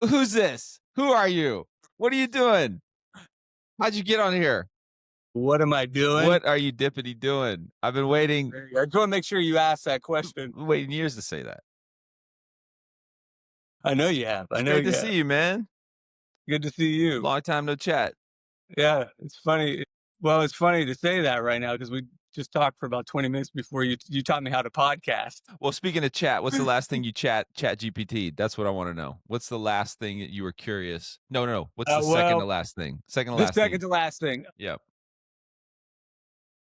Who's this? Who are you? What are you doing? How'd you get on here? What am I doing? What are you dippity doing? I've been waiting. I just want to make sure you ask that question. Waiting years to say that. I know you have. I know Great you to have. see you, man. Good to see you. Long time no chat. Yeah, it's funny. Well, it's funny to say that right now because we just talked for about 20 minutes before you taught me how to podcast. Well, speaking of chat, what's the last thing you chat GPT? That's what I want to know. What's the last thing that you were curious? No. What's the second to last thing? Second to The last second thing. to last thing. Yep.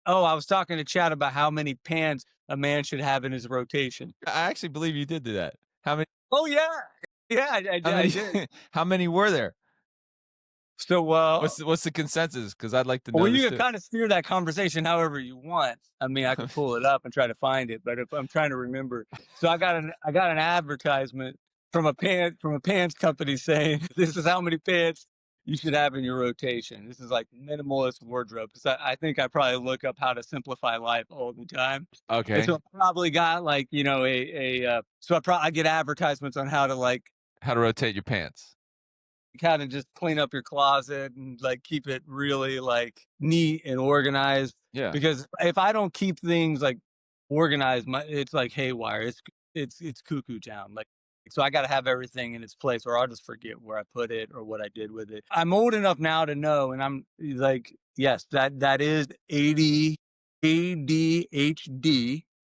Oh, I was talking to Chad about how many pants a man should have in his rotation. I actually believe you did do that. How many? Oh, yeah. Yeah, I did. How many were there? So, What's the consensus? Because I'd like to know. well, you can kind of steer that conversation however you want. I mean, I can pull it up and try to find it, but if I'm trying to remember, so I got an advertisement from a pants company saying this is how many pants you should have in your rotation. This is like minimalist wardrobe because I think I probably look up how to simplify life all the time. Okay. And so I probably got like so I get advertisements on how to rotate your pants. kind of just clean up your closet and like keep it really like neat and organized. Yeah. Because if I don't keep things like organized, it's like haywire. It's cuckoo town. Like, so I got to have everything in its place or I'll just forget where I put it or what I did with it. I'm old enough now to know. And I'm like, yes, that is ADHD,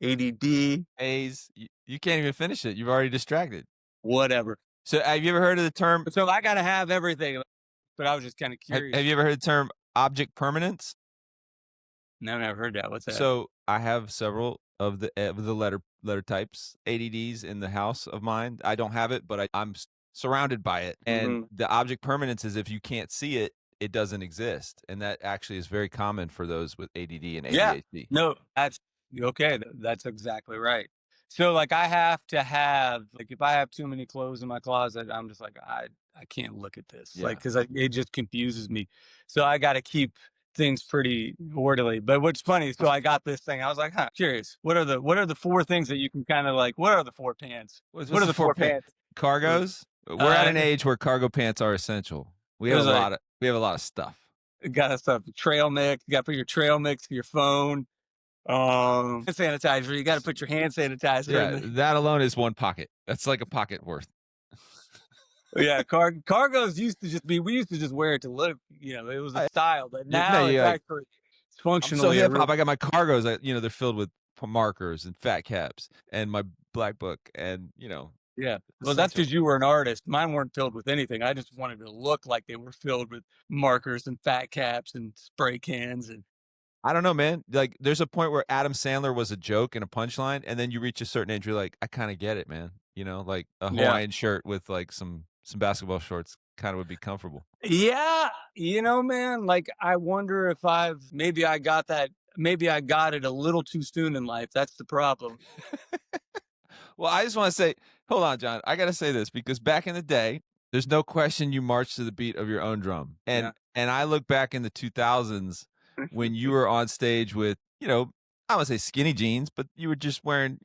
ADD. A's. You can't even finish it. You've already distracted. Whatever. So have you ever heard of the term? So I got to have everything. But I was just kind of curious. Have you ever heard the term object permanence? No, I've never heard that. What's that? So I have several of the letter types, ADDs in the house of mine. I don't have it, but I'm surrounded by it. And the object permanence is if you can't see it, it doesn't exist. And that actually is very common for those with ADD and ADHD. Yeah. No, that's okay. That's exactly right. So like I have to have like if I have too many clothes in my closet, I'm just like I can't look at this. Yeah. Like because it just confuses me. So I got to keep things pretty orderly. But what's funny, so I got this thing. I was like, curious. What are the four things that you can kind of like? What are the four pants? What are the four pants? Cargos. We're at an age where cargo pants are essential. We have a lot of stuff. Got stuff. Trail mix. You got to put your trail mix for your phone. Hand sanitizer. You got to put your hand sanitizer. Yeah, that alone is one pocket. That's like a pocket worth. Yeah, cargos used to just be. We used to just wear it to live. You know, it was a style, but now it's actually functional. So hip hop. I got my cargos. They're filled with markers and fat caps and my black book and Yeah. Well, that's because you were an artist. Mine weren't filled with anything. I just wanted to look like they were filled with markers and fat caps and spray cans and. I don't know, man. Like, there's a point where Adam Sandler was a joke and a punchline, and then you reach a certain age, you're like, I kind of get it, man. Like a Hawaiian shirt with like some basketball shorts kind of would be comfortable. Yeah, man. Like, I wonder if maybe I got it a little too soon in life. That's the problem. Well, I just want to say, hold on, John. I got to say this because back in the day, there's no question you marched to the beat of your own drum, and I look back in the 2000s. When you were on stage with, I would say skinny jeans, but you were just wearing,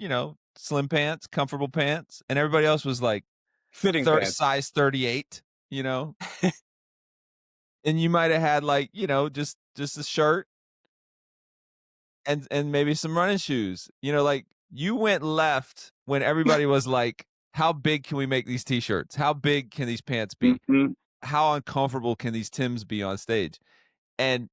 slim pants, comfortable pants, and everybody else was like fitting size 38, and you might have had like, just a shirt and maybe some running shoes, like you went left when everybody was like, how big can we make these t-shirts? How big can these pants be? How uncomfortable can these Timbs be on stage? And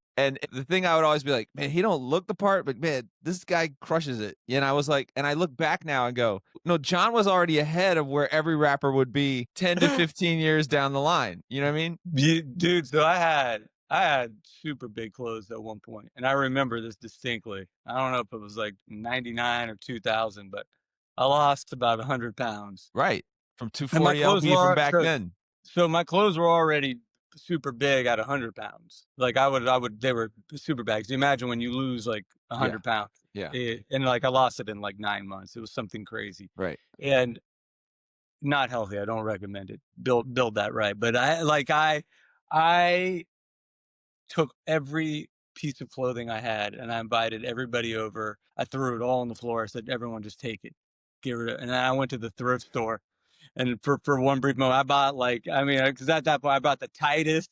the thing I would always be like, man, he don't look the part, but man, this guy crushes it. And I was like, and I look back now and go, no, John was already ahead of where every rapper would be 10 to 15 years down the line. You know what I mean? Dude, so I had super big clothes at one point, and I remember this distinctly. I don't know if it was like 99 or 2000, but I lost about 100 pounds. Right. From 240 LP from back then. So my clothes were already super big at 100 pounds. Like they were super bags. You imagine when you lose like 100 pounds. Yeah. And like I lost it in like 9 months. It was something crazy. Right. And not healthy. I don't recommend it. Build that right. But I took every piece of clothing I had and I invited everybody over. I threw it all on the floor. I said, everyone just take it. Get rid of it. And then I went to the thrift store And for one brief moment, I bought because at that point I bought the tightest.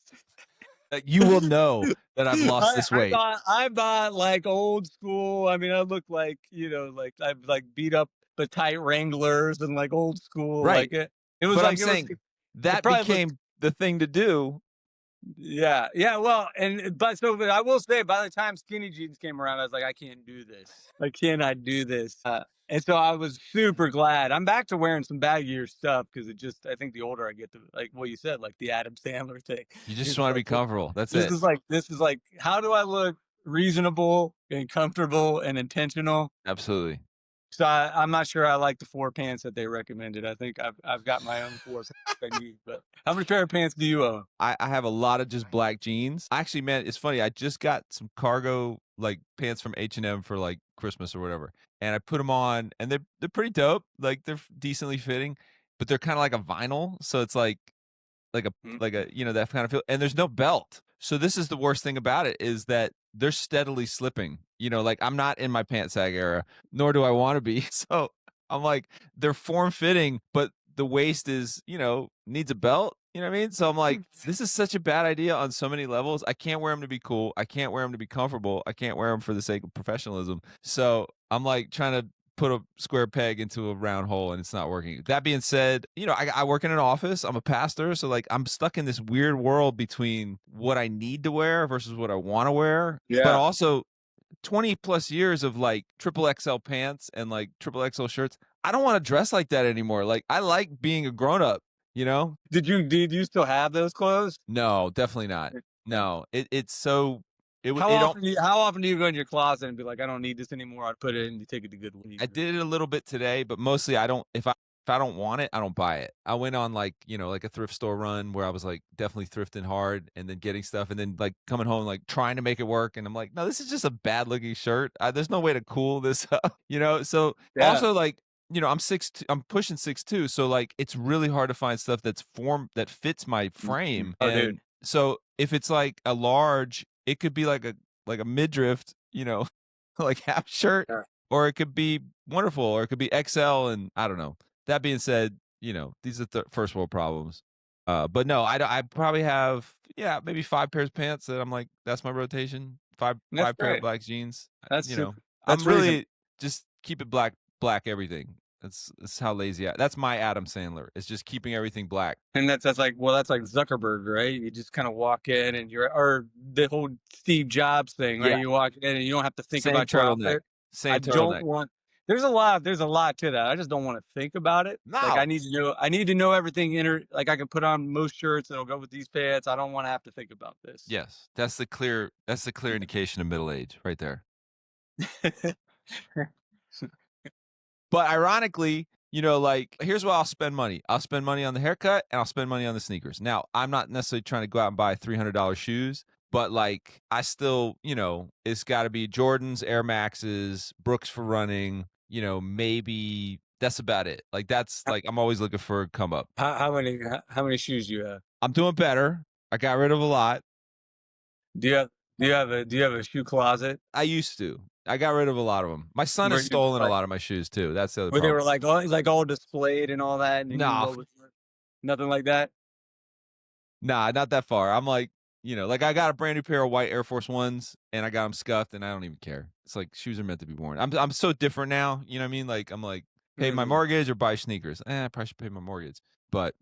You will know that I've lost I, this I weight. bought I bought like old school. I mean, I look like like I've like beat up the tight Wranglers and like old school. Right. It was But I'm like it was. saying It that probably looked. became the thing to do. Yeah, yeah. Well, but I will say, by the time skinny jeans came around, I was like, I can't do this. I cannot do this. And so I was super glad. I'm back to wearing some baggier stuff because I think the older I get, like what you said, like the Adam Sandler thing. You just It's want to be like comfortable. That's it. this is like, how do I look reasonable and comfortable and intentional? Absolutely. So I'm not sure I like the 4 pants that they recommended. I think I've got my own 4 I need. But how many pair of pants do you own? I have a lot of just black jeans. Actually, man, it's funny. I just got some cargo like pants from H&M for like Christmas or whatever, and I put them on, and they're pretty dope. Like they're decently fitting, but they're kind of like a vinyl, so it's like a that kind of feel. And there's no belt, so this is the worst thing about it is that they're steadily slipping. Like I'm not in my pant sag era, nor do I want to be. So I'm like they're form fitting, but the waist is needs a belt. You know what I mean? So I'm like, this is such a bad idea on so many levels. I can't wear them to be cool. I can't wear them to be comfortable. I can't wear them for the sake of professionalism. So I'm like trying to put a square peg into a round hole, and it's not working. That being said, I work in an office. I'm a pastor, so like I'm stuck in this weird world between what I need to wear versus what I want to wear. But Yeah. also 20 plus years of like triple XL pants and like triple XL shirts. I don't want to dress like that anymore. Like I like being a grown up, Did you still have those clothes? No, definitely not. No, it's so it would How it don't. often do you go in your closet and be like, I don't need this anymore? I'd put it in and you take it to Goodwill. I did it a little bit today, but mostly I don't. If I don't want it, I don't buy it. I went on like like a thrift store run where I was like definitely thrifting hard and then getting stuff and then like coming home like trying to make it work, and I'm like, no, this is just a bad looking shirt. There's no way to cool this up, So Yeah. also like I'm pushing 6'2", so like it's really hard to find stuff that fits my frame. Oh, And dude. so if it's like a large, it could be like a midriff, like half shirt, Yeah. or it could be wonderful, or it could be XL, and I don't know. That being said, these are first world problems. But no, I probably have maybe 5 pairs of pants that I'm like that's my rotation. Five That's pair of great. black jeans. That's super. I'm That's reason. really just keep it black everything. That's how lazy that's my Adam Sandler. It's just keeping everything black. And that's like Zuckerberg, right? You just kind of walk in and or the whole Steve Jobs thing, right? Yeah. You walk in and you don't have to think Same about your turtleneck. outfit. Same I don't turtleneck. want. There's a lot to that. I just don't want to think about it. No. Like I need to know everything like I can put on most shirts that'll go with these pants. I don't want to have to think about this. Yes. That's the clear indication of middle age right there. But ironically, like here's where I'll spend money. I'll spend money on the haircut and I'll spend money on the sneakers. Now, I'm not necessarily trying to go out and buy $300 shoes, but like I still, it's got to be Jordans, Air Maxes, Brooks for running, maybe that's about it. Like that's like I'm always looking for a come up. How many shoes do you have? I'm doing better. I got rid of a lot. Do you have a shoe closet? I used to. I got rid of a lot of them. My son has stolen a lot of my shoes too. That's the other Where problem. they were like all displayed and all that. And No. Nothing like that. Nah, not that far. I'm like, like I got a brand new pair of white Air Force Ones and I got them scuffed and I don't even care. It's like shoes are meant to be worn. I'm so different now. You know what I mean? Like I'm like, pay my mortgage or buy sneakers. I probably should pay my mortgage. But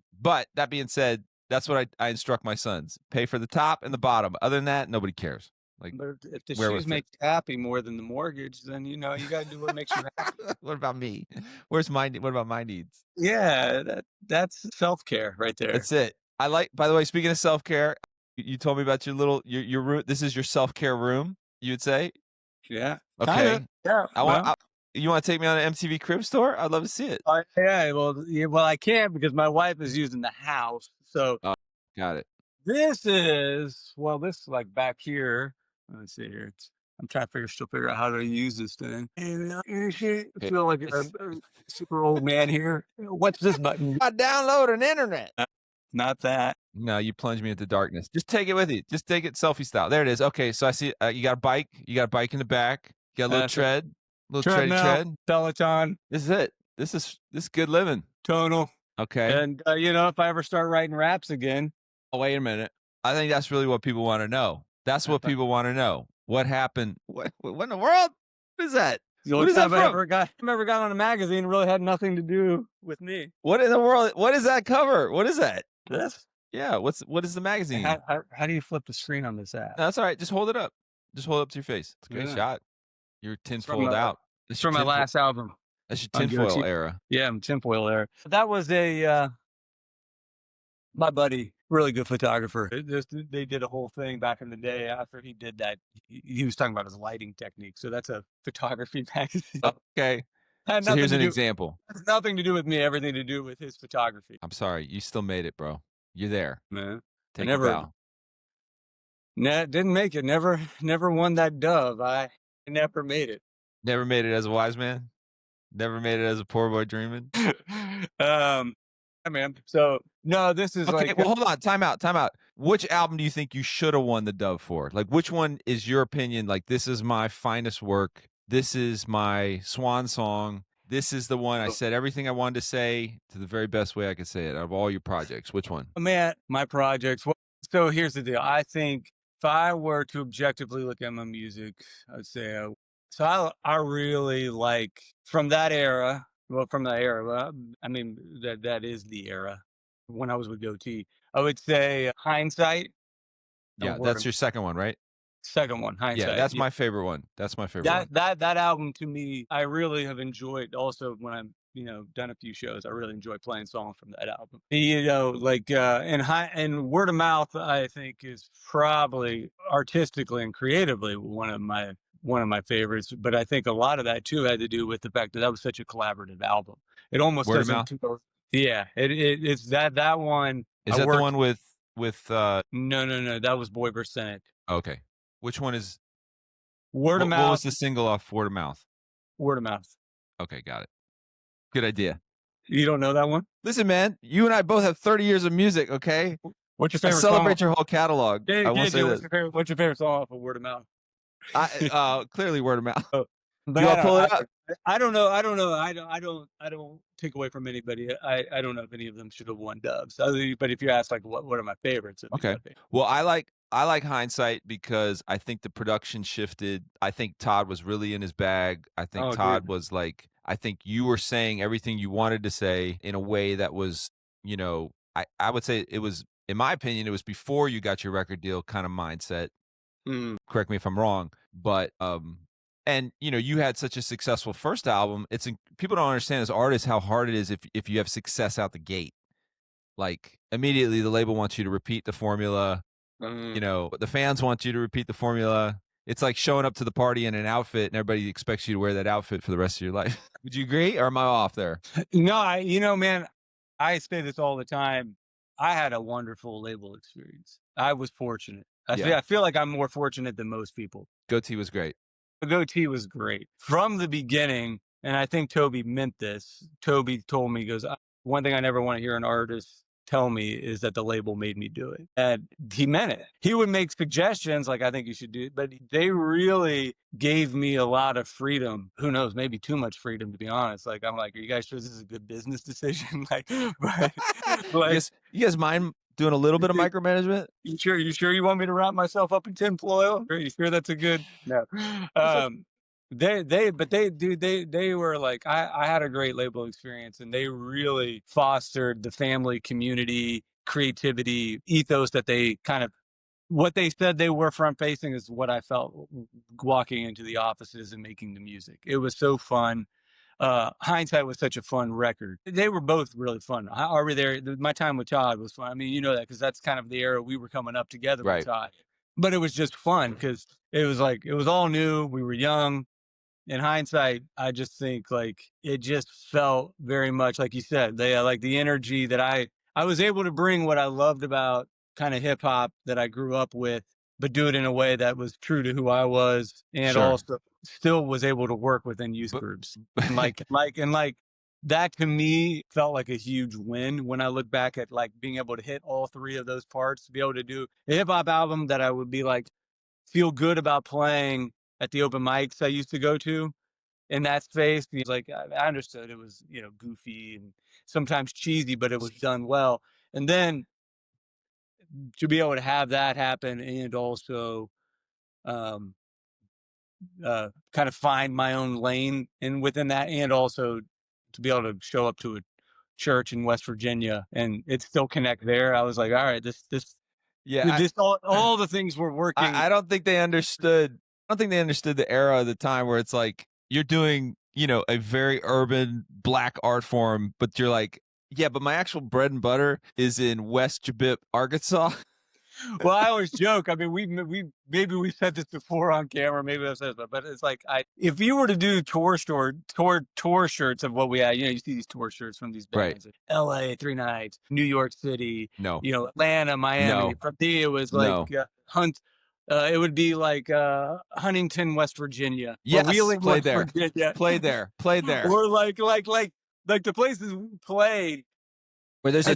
that being said, that's what I instruct my sons. Pay for the top and the bottom. Other than that, nobody cares. Like, but if the shoes make you happy more than the mortgage, then you got to do what makes you happy. What about me? What about my needs? Yeah, that's self-care right there. That's it. By the way, speaking of self-care, you told me about your room. This is your self-care room, you would say? Yeah. Okay. Kinda. Yeah. You want to take me on an MTV Crib store? I'd love to see it. Yeah. Well, I can't because my wife is using the house. So got it. this is like back here. Let's see here. I'm trying to figure out how to use this thing. And I feel like a super old man here. What's this button? I download an internet. Not that. No, you plunge me into darkness. Just take it with you. Just take it selfie style. There it is. Okay, so I see you got a bike. You got a bike in the back. You got a little tread. Little tread. Peloton. This is it. This is good living. Tonal. Okay. And if I ever start writing raps again, Oh, wait a minute. I think that's really what people want to know. That's what people want to know. What happened? What in the world? What is that? the What only is that time from? I ever got on a magazine really had nothing to do with me. What in the world? What is that cover? What is that? This. Yeah. What is the magazine? How do you flip the screen on this app? No, that's all right. Just hold it up. Just hold it up to your face. It's a great Yeah. shot. You're It's from tinfoiled out. it's That's your from my tinfoil. last album That's your on tinfoil Goatee. era. Yeah, I'm tinfoil there. That was my buddy, really good photographer. They did a whole thing back in the day after he did that. He was talking about his lighting technique. So that's a photography magazine. Okay. Had So nothing here's to an do. example. Has nothing to do with me. Everything to do with his photography. I'm sorry. You still made it, bro. You're there. Man, I Take a bow. didn't make it. Never won that dove. I never made it. Never made it as a wise man. Never made it as a poor boy dreaming. Yeah, man. So no, this is Okay, like well, hold on. Time out. Time out. Which album do you think you should have won the dove for? Like, which one is your opinion? Like, this is my finest work. This is my swan song. This is the one I said everything I wanted to say to the very best way I could say it out of all your projects. Which one? man, my projects. Well, so here's the deal. I think if I were to objectively look at my music, I'd say I really like from that era. Well, from that era. Well, I mean that is the era when I was with Goatee. I would say Hindsight. Yeah, that's your second one, right? Second one, Yeah, Hindsight. that's my favorite one. That's my favorite one. That album to me, I really have enjoyed. Also, when I'm done a few shows, I really enjoy playing songs from that album. Like and word of mouth, I think is probably artistically and creatively one of my favorites. But I think a lot of that too had to do with the fact that that was such a collaborative album. It almost Word of doesn't. mouth. Yeah, it's that one. Is that the one with No, that was Boy vs. Senate. Okay. Which one is Word of what mouth. was the single off Word of Mouth? Word of mouth. Okay, got it. Good idea. You don't know that one? Listen, man, you and I both have 30 years of music, okay? What's your I favorite celebrate song? your whole catalog. I won't say What's this. what's your favorite song off of Word of Mouth? Clearly Word of Mouth. But You want to pull it up? I don't know. I don't take away from anybody. I don't know if any of them should have won dubs. But if you ask like what are my favorites? Okay. Well, I like Hindsight because I think the production shifted. I think Todd was really in his bag. I think Todd was like, I think you were saying everything you wanted to say in a way that was, I would say it was, in my opinion, it was before you got your record deal kind of mindset. Correct me if I'm wrong, but and you had such a successful first album. People don't understand as artists how hard it is if you have success out the gate. Like immediately the label wants you to repeat the formula. The fans want you to repeat the formula. It's like showing up to the party in an outfit and everybody expects you to wear that outfit for the rest of your life. Would you agree, or am I off there? No, man, I say this all the time. I had a wonderful label experience. I was fortunate. I feel like I'm more fortunate than most people. Goatee was great. The Goatee was great from the beginning. And I think Toby meant this. Toby told me, he goes, one thing I never want to hear an artist tell me is that the label made me do it. And he meant it. He would make suggestions like, I think you should do it. But they really gave me a lot of freedom. Who knows, maybe too much freedom, to be honest. Like, I'm like, are you guys sure this is a good business decision? You guys mind doing a little bit of micromanagement? You sure you want me to wrap myself up in tinfoil? You sure that's a good? No. They were like, I had a great label experience, and they really fostered the family, community, creativity ethos that they kind of, what they said they were front facing is what I felt walking into the offices and making the music. It was so fun. Hindsight was such a fun record. They were both really fun. My time with Todd was fun. I mean, you know that because that's kind of the era we were coming up together with Todd. But it was just fun because it was all new. We were young. In hindsight, I just think like it just felt very much like you said. They like the energy that I was able to bring what I loved about kind of hip hop that I grew up with, but do it in a way that was true to who I was, and also still was able to work within youth groups. And like that to me felt like a huge win when I look back at like being able to hit all three of those parts, to be able to do a hip hop album that I would be like feel good about playing at the open mics I used to go to, in that space. He's like, I understood it was, you know, goofy and sometimes cheesy, but it was done well. And then to be able to have that happen and also um, kind of find my own lane in within that, and also to be able to show up to a church in West Virginia and it still connect there. I was like, all right, Yeah, all the things were working. I don't think they understood. I don't think they understood the era of the time where it's like you're doing, you know, a very urban black art form, but you're like, yeah, but my actual bread and butter is in West Jabip, Arkansas. Well, I always joke. I mean, we maybe we've said this before on camera, maybe I've said this, but it's like if you were to do tour shirts of what we had, you know, you see these tour shirts from these Right. bands, L.A. 3 nights, New York City, No. you know, Atlanta, Miami. No. From me, it was like it would be like Huntington, West Virginia, or Yes, Wheeling, played West there. Virginia, Played there. Played there. or like the places we played. Where there's a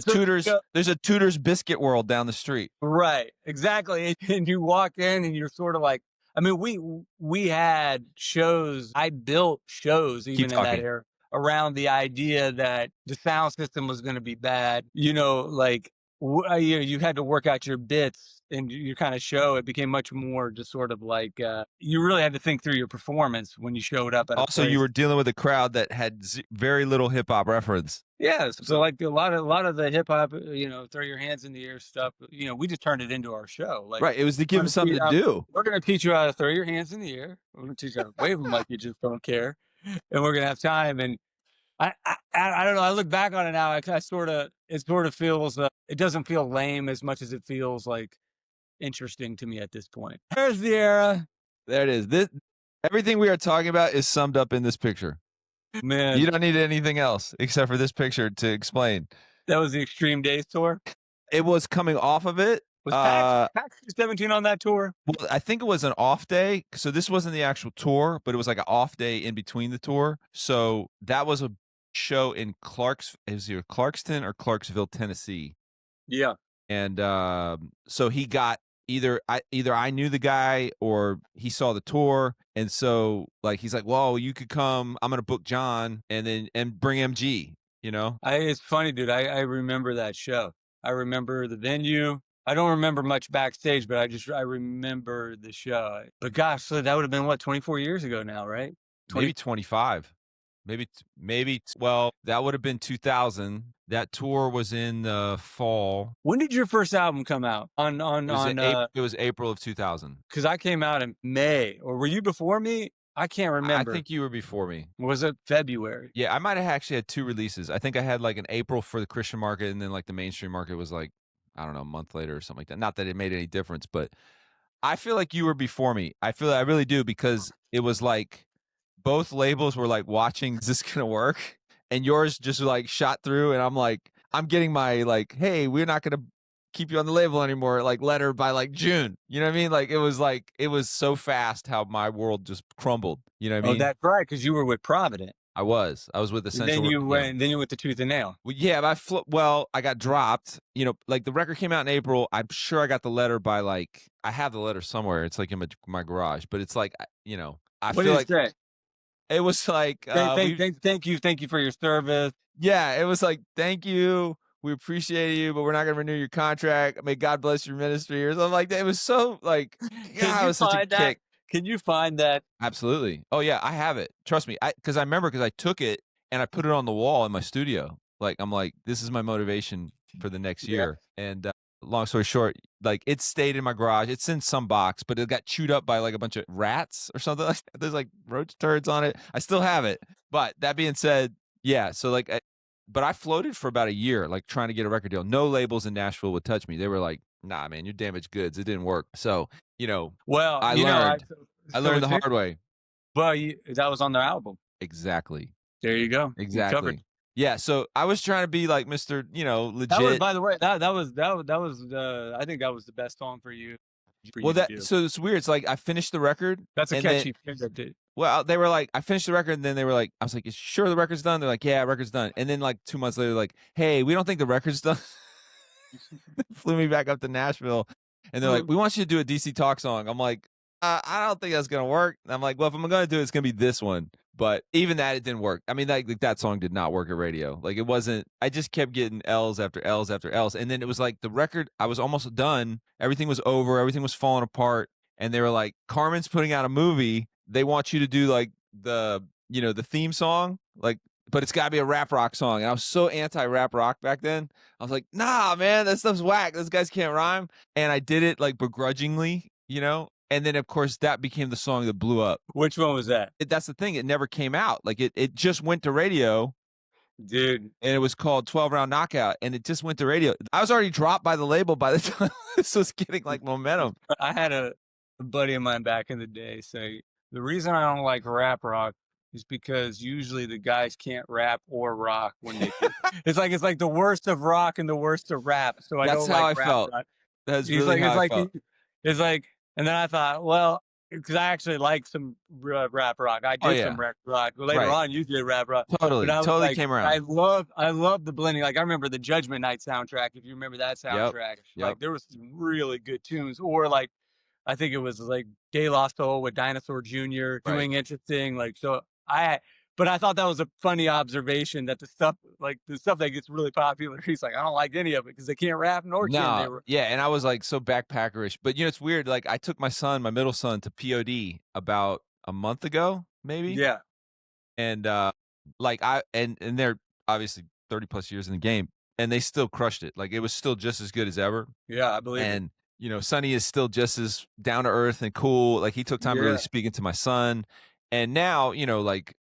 And so, Tudor's Biscuit World down the street. right, exactly. And you walk in and you're sort of like, I mean, we had shows. I built shows Keep even in that talking. era around the idea that the sound system was going to be bad. You know, like you had to work out your bits and your kind of show. It became much more just sort of like you really had to think through your performance when you showed up at a Also, place. you were dealing with a crowd that had very little hip hop reference. Yeah, so like a lot of the hip hop, you know, throw your hands in the air stuff. You know, we just turned it into our show. Like, Right. It was to give them something to do. we're going to teach you how to throw your hands in the air. We're going to teach you how to wave them like you just don't care, and we're going to have time. And I don't know. I look back on it now. It sort of feels it doesn't feel lame as much as it feels like interesting to me at this point. There's the era. There it is. Everything we are talking about is summed up in this picture. Man, you don't need anything else except for this picture to explain. That was the Extreme Days tour. It was coming off of it. Was Pax 17 on that tour? Well, I think it was an off day. So this wasn't the actual tour, but it was like an off day in between the tour. So that was a show in either Clarkston or Clarksville, Tennessee. Yeah. And so he got either I knew the guy or he saw the tour, and so like he's like, "Whoa, you could come. I'm gonna book John and bring MG." You know, it's funny, dude. I remember that show. I remember the venue. I don't remember much backstage, but I remember the show. But gosh, so that would have been what, 24 years ago now, right? Maybe 25. Maybe well, that would have been 2000. That tour was in the fall. When did your first album come out? It was April of 2000. Because I came out in May, or were you before me? I can't remember. I think you were before me. Was it February? Yeah, I might have actually had 2 releases. I think I had like an April for the Christian market, and then like the mainstream market was like, I don't know, a month later or something like that. Not that it made any difference, but I feel like you were before me. I really do, because it was like both labels were like watching, is this gonna work? And yours just like shot through, and I'm like, I'm getting my like, hey, we're not gonna keep you on the label anymore, like letter by like June. You know what I mean? Like it was so fast how my world just crumbled. You know what I mean? Oh, that's right, because you were with Provident. I was with Essential. Then you went to Tooth and Nail. Well, yeah, but I got dropped. You know, like the record came out in April. I'm sure I got the letter by like, I have the letter somewhere. It's like in my garage, but it's like, you know, I what feel did like it say? It was like, thank you for your service. Yeah, it was like, thank you. We appreciate you, but we're not going to renew your contract. May God bless your ministry or something like that. It was so like, God, it was such a kick. Can you find that? Absolutely. Oh yeah, I have it. Trust me. Because I remember, because I took it and I put it on the wall in my studio. Like, I'm like, this is my motivation for the next year. And long story short, like it stayed in my garage. It's in some box, but it got chewed up by like a bunch of rats or something like that. There's like roach turds on it. I still have it. But that being said, yeah. So like, but I floated for about a year, like trying to get a record deal. No labels in Nashville would touch me. They were like, nah, man, you're damaged goods. It didn't work. So, you know, well, I learned the hard way. Well, that was on their album. Exactly. There you go. Exactly. Yeah, so I was trying to be like Mr., you know, legit. That was, by the way, that was I think that was the best song for you. So it's weird. It's like I finished the record. That's a catchy thing. Well, they were like, I finished the record, and then they were like, I was like, is sure the record's done? They're like, yeah, record's done. And then like 2 months later, like, hey, we don't think the record's done. Flew me back up to Nashville, and they're like, we want you to do a DC Talk song. I'm like, I don't think that's gonna work. And I'm like, well, if I'm gonna do it, it's gonna be this one. But even that, it didn't work. I mean, like that song did not work at radio. Like it wasn't. I just kept getting L's after L's after L's, and then it was like the record. I was almost done. Everything was over. Everything was falling apart, and they were like, Carmen's putting out a movie. They want you to do like the theme song, like, but it's got to be a rap rock song. And I was so anti rap rock back then. I was like, nah, man, that stuff's whack. Those guys can't rhyme. And I did it like begrudgingly. And then, of course, that became the song that blew up. Which one was that? That's the thing. It never came out. Like, it just went to radio, Dude. and it was called 12 Round Knockout, and it just went to radio. I was already dropped by the label by the time this was getting, like, momentum. I had a buddy of mine back in the day say, the reason I don't like rap rock is because usually the guys can't rap or rock when they do. It's like the worst of rock and the worst of rap. So I That's don't how like I rap felt. rock. That's He's really like, how I felt. it's like, and then I thought, well, because I actually like some rap rock. I Oh, did yeah. some rap rock. Later Right. on, you did rap rock. Totally. But I was Totally like, came around. I love the blending. Like I remember the Judgment Night soundtrack. If you remember that soundtrack, Yep. like there was some really good tunes. Or like I think it was like De La Soul with Dinosaur Jr. doing interesting. Like so but I thought that was a funny observation that the stuff that gets really popular, he's like, I don't like any of it because they can't rap nor can they. Yeah, and I was like so backpackerish. But it's weird. Like I took my middle son, to POD about a month ago, maybe. Yeah. And like and they're obviously 30 plus years in the game, and they still crushed it. Like it was still just as good as ever. Yeah, I believe it. And Sonny is still just as down to earth and cool. Like he took time to really speak into my son. And now, like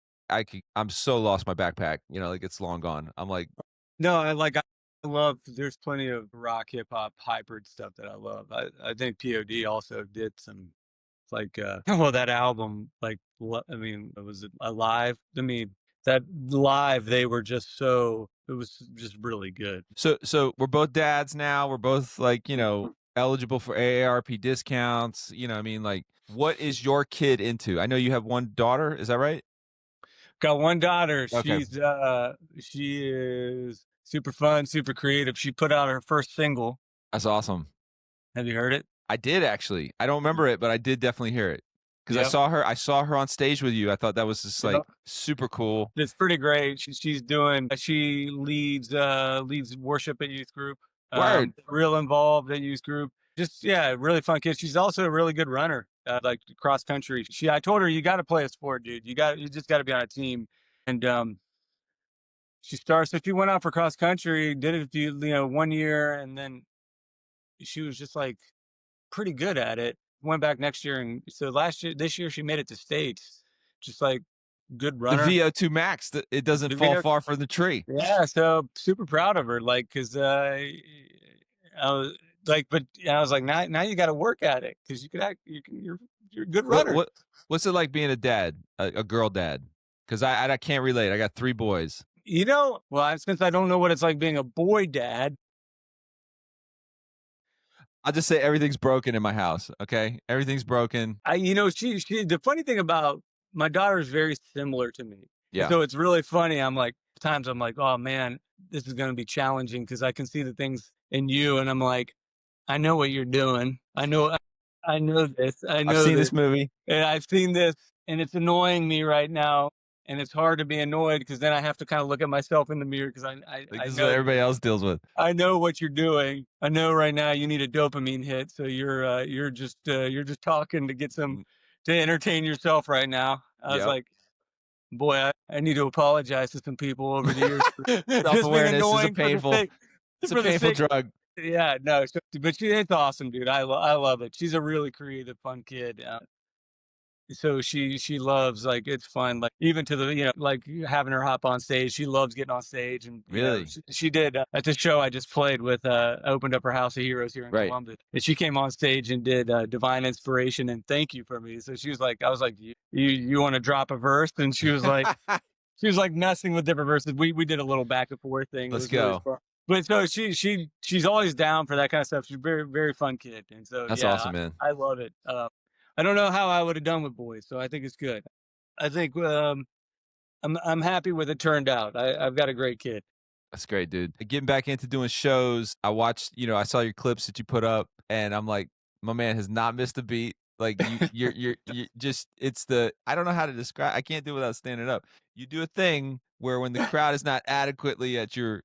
I'm so lost my backpack, like it's long gone. I'm like, no, I love, there's plenty of rock, hip hop, hybrid stuff that I love. I think POD also did some like, well, that album, like, I mean, it was Alive. I mean, that live, they were just it was just really good. So we're both dads now. We're both like, eligible for AARP discounts. I mean, like, what is your kid into? I know you have one daughter. Is that right? Got one daughter. Okay. She is super fun, super creative. She put out her first single. That's awesome. Have you heard it? I did actually. I don't remember it, but I did definitely hear it because I saw her on stage with you. I thought that was just like super cool. It's pretty great. She leads worship at youth group. Word. Real involved at youth group. Just really fun kid. She's also a really good runner, like cross country. I told her, you got to play a sport, dude. You just got to be on a team. And so she went out for cross country, did it 1 year, and then she was just like pretty good at it. Went back next year, and so this year she made it to states. Just like good runner. The VO2 max, it doesn't fall far from the tree. Yeah, so super proud of her. Like, cause I was like, but I was like, now you got to work at it because you're a good runner. What's it like being a dad, a girl dad? Because I can't relate. I got 3 boys. Well, since I don't know what it's like being a boy dad. I'll just say everything's broken in my house. Okay, everything's broken. The funny thing about my daughter is very similar to me. Yeah. So it's really funny. Times I'm like, oh man, this is going to be challenging because I can see the things in you, and I'm like, I know what you're doing. I know this. I've seen this movie, and I've seen this, and it's annoying me right now. And it's hard to be annoyed because then I have to kind of look at myself in the mirror because I this is know what everybody else deals with. I know what you're doing. I know right now you need a dopamine hit, so you're just talking to get to entertain yourself right now. I was like, boy, I need to apologize to some people over the years. Self-awareness is a painful drug. Yeah, no, but it's awesome, dude. I love it. She's a really creative, fun kid. So she loves, like, it's fun, like even to the like having her hop on stage. She loves getting on stage, and really she did at the show I just played with. Opened up her House of Heroes here in Columbus, and she came on stage and did Divine Inspiration and Thank You for me. So she was like, I was like, you want to drop a verse? And she was like she was like messing with different verses. We did a little back and forth thing. Let's go. Really, but so she's always down for that kind of stuff. She's a very, very fun kid, and so that's awesome, man. I love it. I don't know how I would have done with boys, so I think it's good. I think I'm happy with it turned out. I've got a great kid. That's great, dude. Getting back into doing shows, I watched, I saw your clips that you put up, and I'm like, my man has not missed a beat. Like you're just it's the I don't know how to describe. I can't do it without standing up. You do a thing where when the crowd is not adequately at your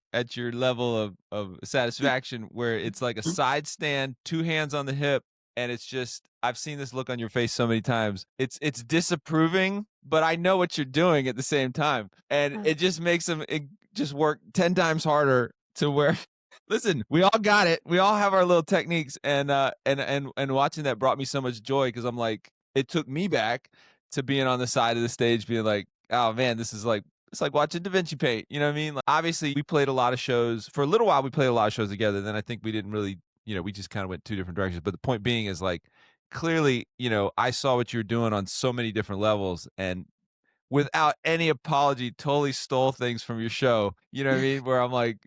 level of satisfaction, where it's like a side stand, two hands on the hip, and it's just I've seen this look on your face so many times. It's disapproving, but I know what you're doing at the same time, and it just makes them it just work 10 times harder to where listen, we all got it. We all have our little techniques, and watching that brought me so much joy because I'm like, it took me back to being on the side of the stage, being like, oh man, this is like it's like watching Da Vinci paint. You know what I mean? Like, obviously, we played a lot of shows for a little while. We played a lot of shows together. Then I think we didn't really, we just kind of went two different directions. But the point being is like, clearly, I saw what you're doing on so many different levels, and without any apology, totally stole things from your show. You know what I mean? Where I'm like,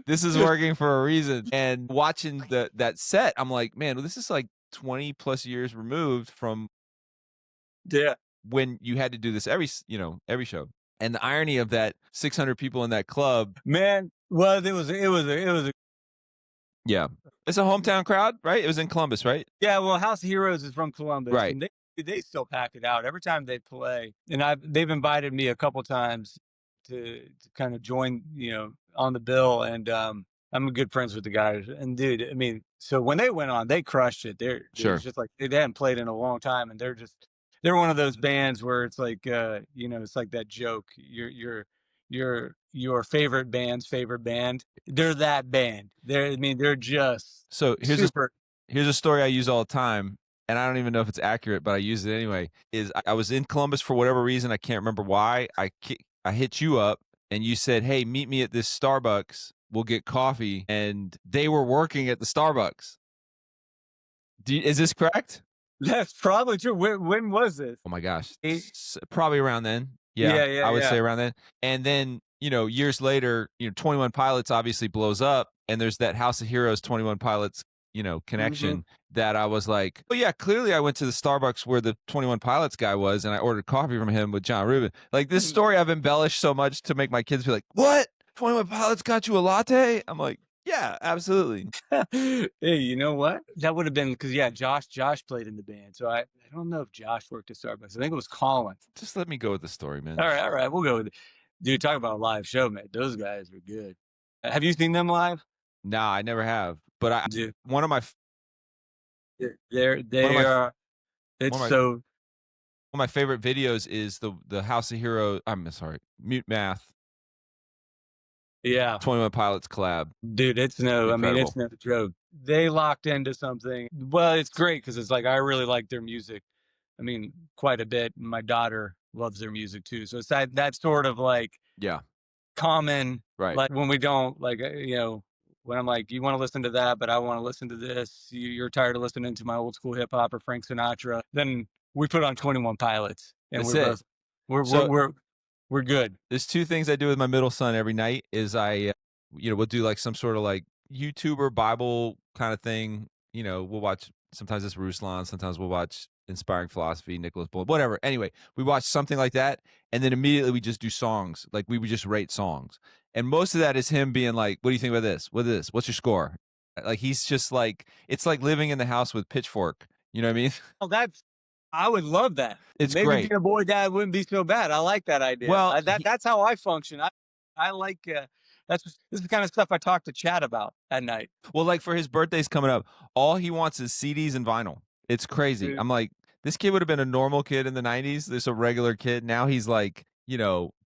this is working for a reason. And watching that set, I'm like, man, well, this is like 20 plus years removed from Yeah, when you had to do this every show. And the irony of that 600 people in that club. man. Well, it was a Yeah. It's a hometown crowd, right? It was in Columbus, right? yeah. Well, House of Heroes is from Columbus, Right. and they still pack it out every time they play. And they've invited me a couple times to kind of join, on the bill. And I'm good friends with the guys. And dude, I mean, so when they went on, they crushed it. Sure. It's just like they hadn't played in a long time, and they're one of those bands where it's like, it's like that joke. Your favorite band's favorite band. They're that band. They're just So super. here's a story I use all the time, and I don't even know if it's accurate, but I use it anyway. Is I was in Columbus for whatever reason, I can't remember why. I hit you up, and you said, "Hey, meet me at this Starbucks. We'll get coffee." And they were working at the Starbucks. Is this correct? That's probably true. When was this? Oh my gosh, Eight? probably around then. Yeah, Yeah, yeah, I would yeah. say around then. And then years later, 21 Pilots obviously blows up, and there's that House of Heroes 21 Pilots Mhm. connection that I was like, oh yeah, clearly I went to the Starbucks where the 21 Pilots guy was, and I ordered coffee from him with John Reuben. Like this story I've embellished so much to make my kids be like, what? 21 Pilots got you a latte? I'm like, yeah, absolutely. Hey, you know what? That would have been because yeah, Josh played in the band. So I don't know if Josh worked at Starbucks. I think it was Colin. Just let me go with the story, man. All right, we'll go with it. Dude, talk about a live show, man. Those guys are good. Have you seen them live? Nah, I never have. But Dude, one of my one of they my are. one It's of my so one of my favorite videos is the House of Hero. I'm sorry, Mute Math yeah. 21 Pilots collab. Dude, it's no, I mean, it's Incredible. no joke. They locked into something. Well, it's great because it's like I really like their music. I mean, quite a bit. My daughter loves their music too. So it's that sort of like Yeah, common, right. like when we don't like, when I'm like, you want to listen to that, but I want to listen to this. You're tired of listening to my old school hip hop or Frank Sinatra. Then we put on 21 Pilots, and That's we're it. both we're we're So we're we're good. there's two things I do with my middle son every night is we'll do like some sort of like YouTuber Bible kind of thing. We'll watch, sometimes it's Ruslan, sometimes we'll watch Inspiring Philosophy, Nicholas Bull, whatever. Anyway, we watch something like that. And then immediately we just do songs. Like we would just rate songs. And most of that is him being like, what do you think about this? What is this? What's your score? Like he's just like, it's like living in the house with Pitchfork. You know what I mean? Oh, I would love that. It's Maybe great. being a boy dad wouldn't be so bad. I like that idea. Well, That's how I function. I like this is the kind of stuff I talk to Chad about at night. well, like for his birthday's coming up, all he wants is CDs and vinyl. It's crazy. Dude. I'm like, this kid would have been a normal kid in the 90s. There's a regular kid. Now he's like,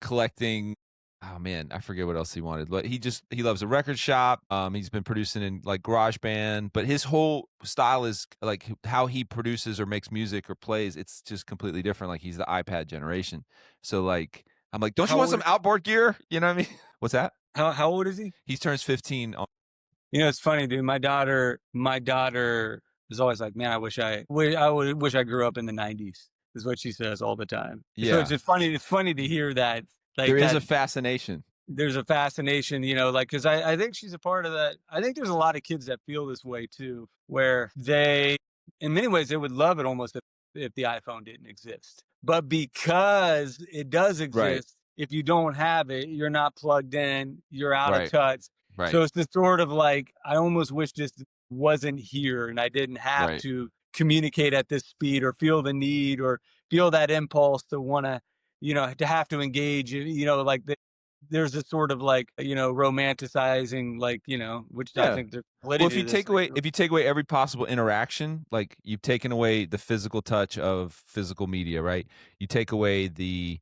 collecting. Oh man, I forget what else he wanted. But he loves a record shop. He's been producing in like Garage Band, but his whole style is like how he produces or makes music or plays. It's just completely different. Like he's the iPad generation. So like, I'm like, don't you How want old some outboard gear? You know what I mean? What's that? how old is he? He turns 15. It's funny, dude. My daughter is always like, man, I wish I grew up in the '90s. Is what she says all the time. So it's Yeah, just funny. It's funny to hear that, there like is that. a fascination. There's a fascination, like because I think she's a part of that. I think there's a lot of kids that feel this way too, where they, in many ways, they would love it almost if the iPhone didn't exist. But because it does Right, exist, if you don't have it, you're not plugged in, you're out of right, touch. right, So it's this sort of like, I almost wish this wasn't here and I didn't have right. to. communicate at this speed or feel the need or feel that impulse to want to, to have to engage, like there's this sort of like, romanticizing, like, which I Yeah. think there's Well, validity to this. if you take away every possible interaction, like you've taken away the physical touch of physical media, right? You take away the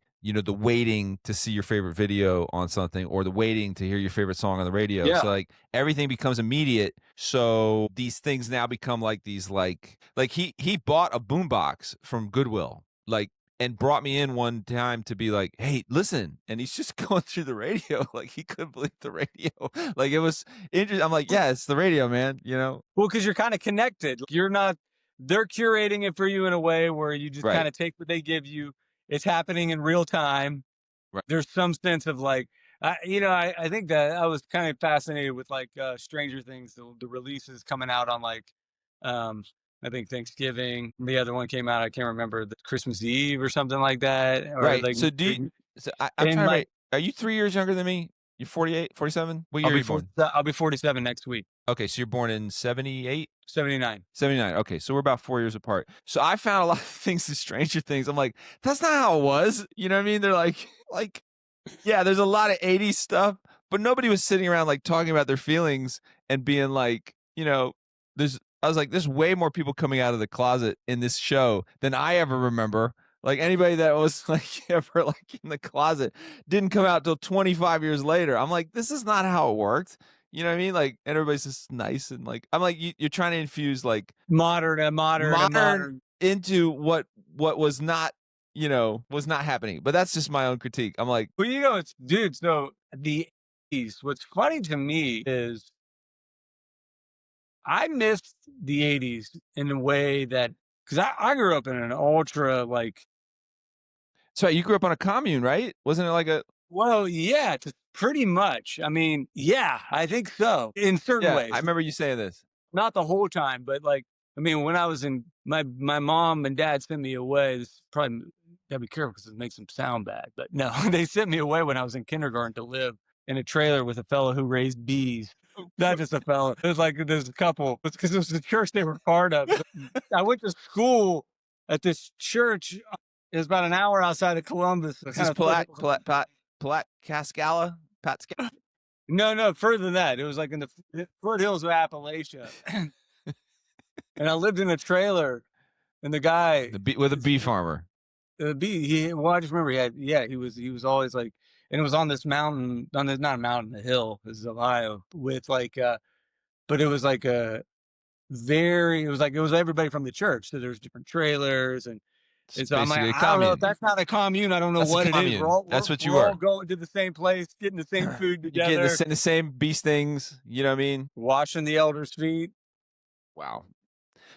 waiting to see your favorite video on something or the waiting to hear your favorite song on the radio. So Yeah. like everything becomes immediate. So these things now become like these like he bought a boombox from Goodwill. Like and brought me in one time to be like, "Hey, listen." And he's just going through the radio like he couldn't believe the radio. Like it was interesting. I'm like, "Yeah, it's the radio, man," you know? Well, because you're kind of connected. You're not, they're curating it for you in a way where you just Right. kind of take what they give you. It's happening in real time. Right. There's some sense of like, I think that I was kind of fascinated with like Stranger Things, the releases coming out on like, um, I think Thanksgiving. The other one came out, I can't remember, the Christmas Eve or something like that, or Right. like, So I'm and trying to like make are you 3 years younger than me? You're 48, 47? What year are you born? I'll be 47 next week, Okay, so you're born in 78? 79. 79. Okay, so we're about 4 years apart. So I found a lot of things in Stranger Things. I'm like, that's not how it was. You know what I mean? They're like, yeah, there's a lot of 80s stuff, but nobody was sitting around like talking about their feelings and being like, I was like, there's way more people coming out of the closet in this show than I ever remember. Like anybody that was like ever like in the closet didn't come out till 25 years later. I'm like, this is not how it worked. You know what I mean? Like, and everybody's just nice and like, I'm like, you're trying to infuse like Modern. into what was not, was not happening. But that's just my own critique. I'm like, Well, it's dude. So the 80s. What's funny to me is I missed the 80s in a way that, because I grew up in an ultra like, so you grew up on a commune, right? Wasn't it like a well, yeah, pretty much. I mean, yeah, I think so in certain yeah? I ways. remember you saying this. Not the whole time, but like, I mean, when I was in my mom and dad sent me away. This probably gotta be careful because it makes them sound bad, but no, they sent me away when I was in kindergarten to live in a trailer with a fellow who raised bees. Not just a fellow. It was like there's a couple. It's because it was the church they were part of. I went to school at this church. It was about an hour outside of Columbus. Is this Palat Cascala? No, further than that. It was like in the foothills of Appalachia. And I lived in a trailer, and the guy With a bee farmer. well, I just remember he was always like, and it was on this mountain, not a mountain, a hill, this is Ohio, with like, but it was like it was everybody from the church. So there's different trailers, and so I'm like, Basically a I don't know if commune. that's not a commune. I don't know That's what a it is. commune. That's what you we're all were. going to the same place, getting the same food You get together, the same bee stings. You know what I mean? washing the elders' feet. Wow.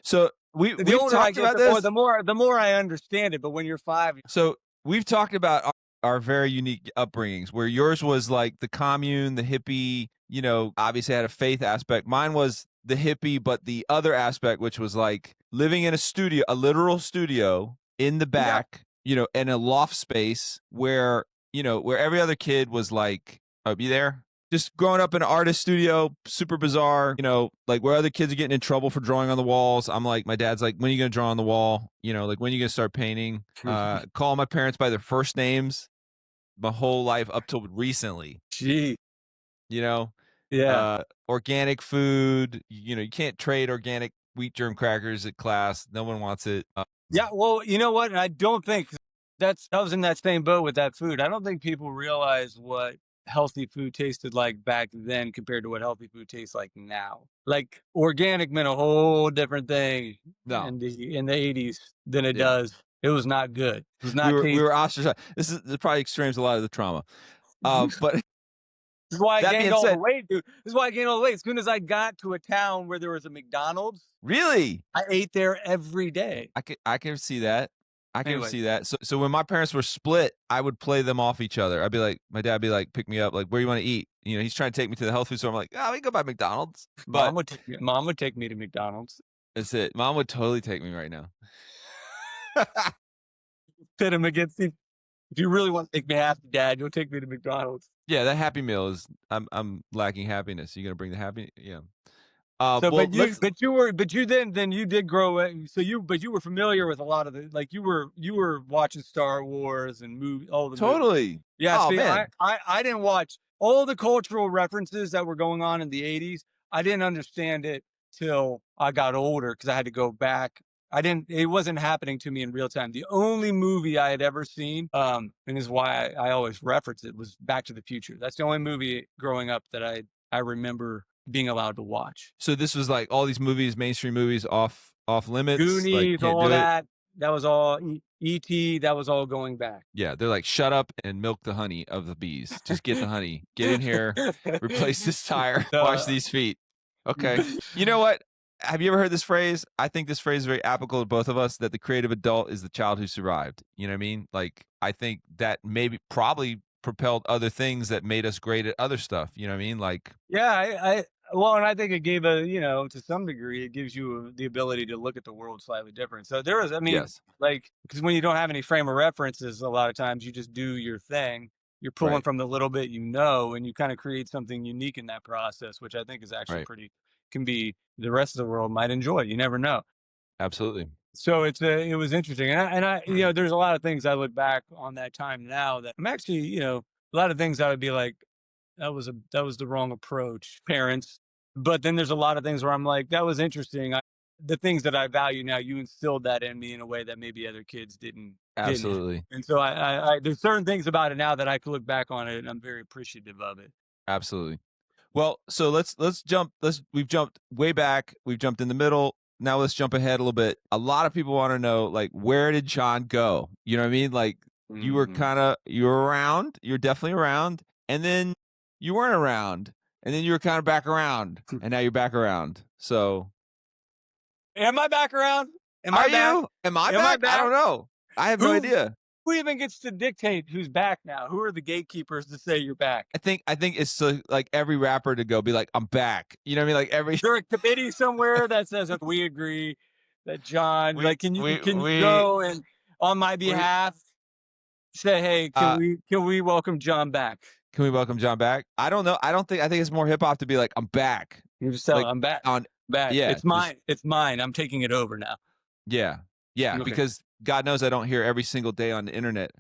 So we've Older I talked get, about this. the more I understand it. But when you're 5, So we've talked about our very unique upbringings, where yours was like the commune, the hippie, obviously had a faith aspect. Mine was the hippie, but the other aspect, which was like living in a studio, a literal studio in the back, in a loft space where, where every other kid was like, oh, be there? Just growing up in an artist studio, super bizarre, like where other kids are getting in trouble for drawing on the walls. I'm like, my dad's like, when are you going to draw on the wall? Like, when are you going to start painting? Call my parents by their first names my whole life up till recently. Gee, Yeah. Organic food, you can't trade organic wheat germ crackers at class. No one wants it. yeah. Well, you know what? And I don't think I was in that same boat with that food. I don't think people realize what healthy food tasted like back then compared to what healthy food tastes like now. Like organic meant a whole different thing No. in the 80s than it Yeah. does. It was not good. It was not We were ostracized. This probably extremes a lot of the trauma. But this is why I that gained being all said, the weight, dude. This is why I gained all the weight. As soon as I got to a town where there was a McDonald's, really, I ate there every day. I can see that. I can Anyway. see that. So when my parents were split, I would play them off each other. I'd be like, my dad would be like, pick me up, like, where do you want to eat? He's trying to take me to the health food store. I'm like, we can go by McDonald's. But Mom would take me to McDonald's. that's it. Mom would totally take me right now. Pit him against him. If you really want to make me happy, Dad, you'll take me to McDonald's. Yeah, that Happy Meal is. I'm lacking happiness. You gonna bring the happy? Yeah. So, Well, let's but you then you did grow up. But you were familiar with a lot of the, like, you were watching Star Wars and all the movies. totally. Yeah, Oh see, man, I didn't watch all the cultural references that were going on in the 80s. I didn't understand it till I got older because I had to go back. It wasn't happening to me in real time. The only movie I had ever seen, and is why I always reference it, was Back to the Future. That's the only movie growing up that I remember being allowed to watch. so this was like all these movies, mainstream movies, off limits. Like Goonies, can't all do it. that. That was all E.T. That was all going back. Yeah, they're like, shut up and milk the honey of the bees. Just get the honey. Get in here, replace this tire, wash Uh, these feet. Okay. You know what? Have you ever heard this phrase? I think this phrase is very applicable to both of us, that the creative adult is the child who survived. You know what I mean? Like, I think that maybe probably propelled other things that made us great at other stuff. You know what I mean? Like, Yeah, well, and I think it gave to some degree, it gives you the ability to look at the world slightly different. So there was, I mean, yes, like, because when you don't have any frame of references, a lot of times you just do your thing. You're pulling right, from the little bit, and you kind of create something unique in that process, which I think is actually right. can be, the rest of the world might enjoy. You never know. Absolutely. So it was interesting, there's a lot of things I look back on that time now that I'm actually, a lot of things I would be like, that was the wrong approach, parents. But then there's a lot of things where I'm like, that was interesting. The things that I value now, you instilled that in me in a way that maybe other kids didn't. Absolutely. And so there's certain things about it now that I can look back on it, and I'm very appreciative of it. Absolutely. Well, so let's jump. We've jumped way back. We've jumped in the middle. Now let's jump ahead a little bit. A lot of people want to know, like, where did John go? You know what I mean? Like, Mhm. you were around. You're definitely around, and then you weren't around, and then you were kind of back around, and now you're back around. So, Am I back around? Am I are back? you? Am I Am I back? I back? don't know. I have no Who idea. who even gets to dictate who's back now? Who are the gatekeepers to say you're back? I think it's like every rapper to go be like, I'm back. You know what I mean? Like every Is there a committee somewhere that says, "Okay, we agree that John, we like, can you we go and on my we behalf say, hey, uh can we welcome John back?" can we welcome John back? I don't know. I think it's more hip hop to be like, I'm back. You just tell him, Like "I'm back, on back. yeah, It's just mine. It's mine. I'm taking it over now." yeah. Yeah, Okay. because God knows I don't hear every single day on the internet,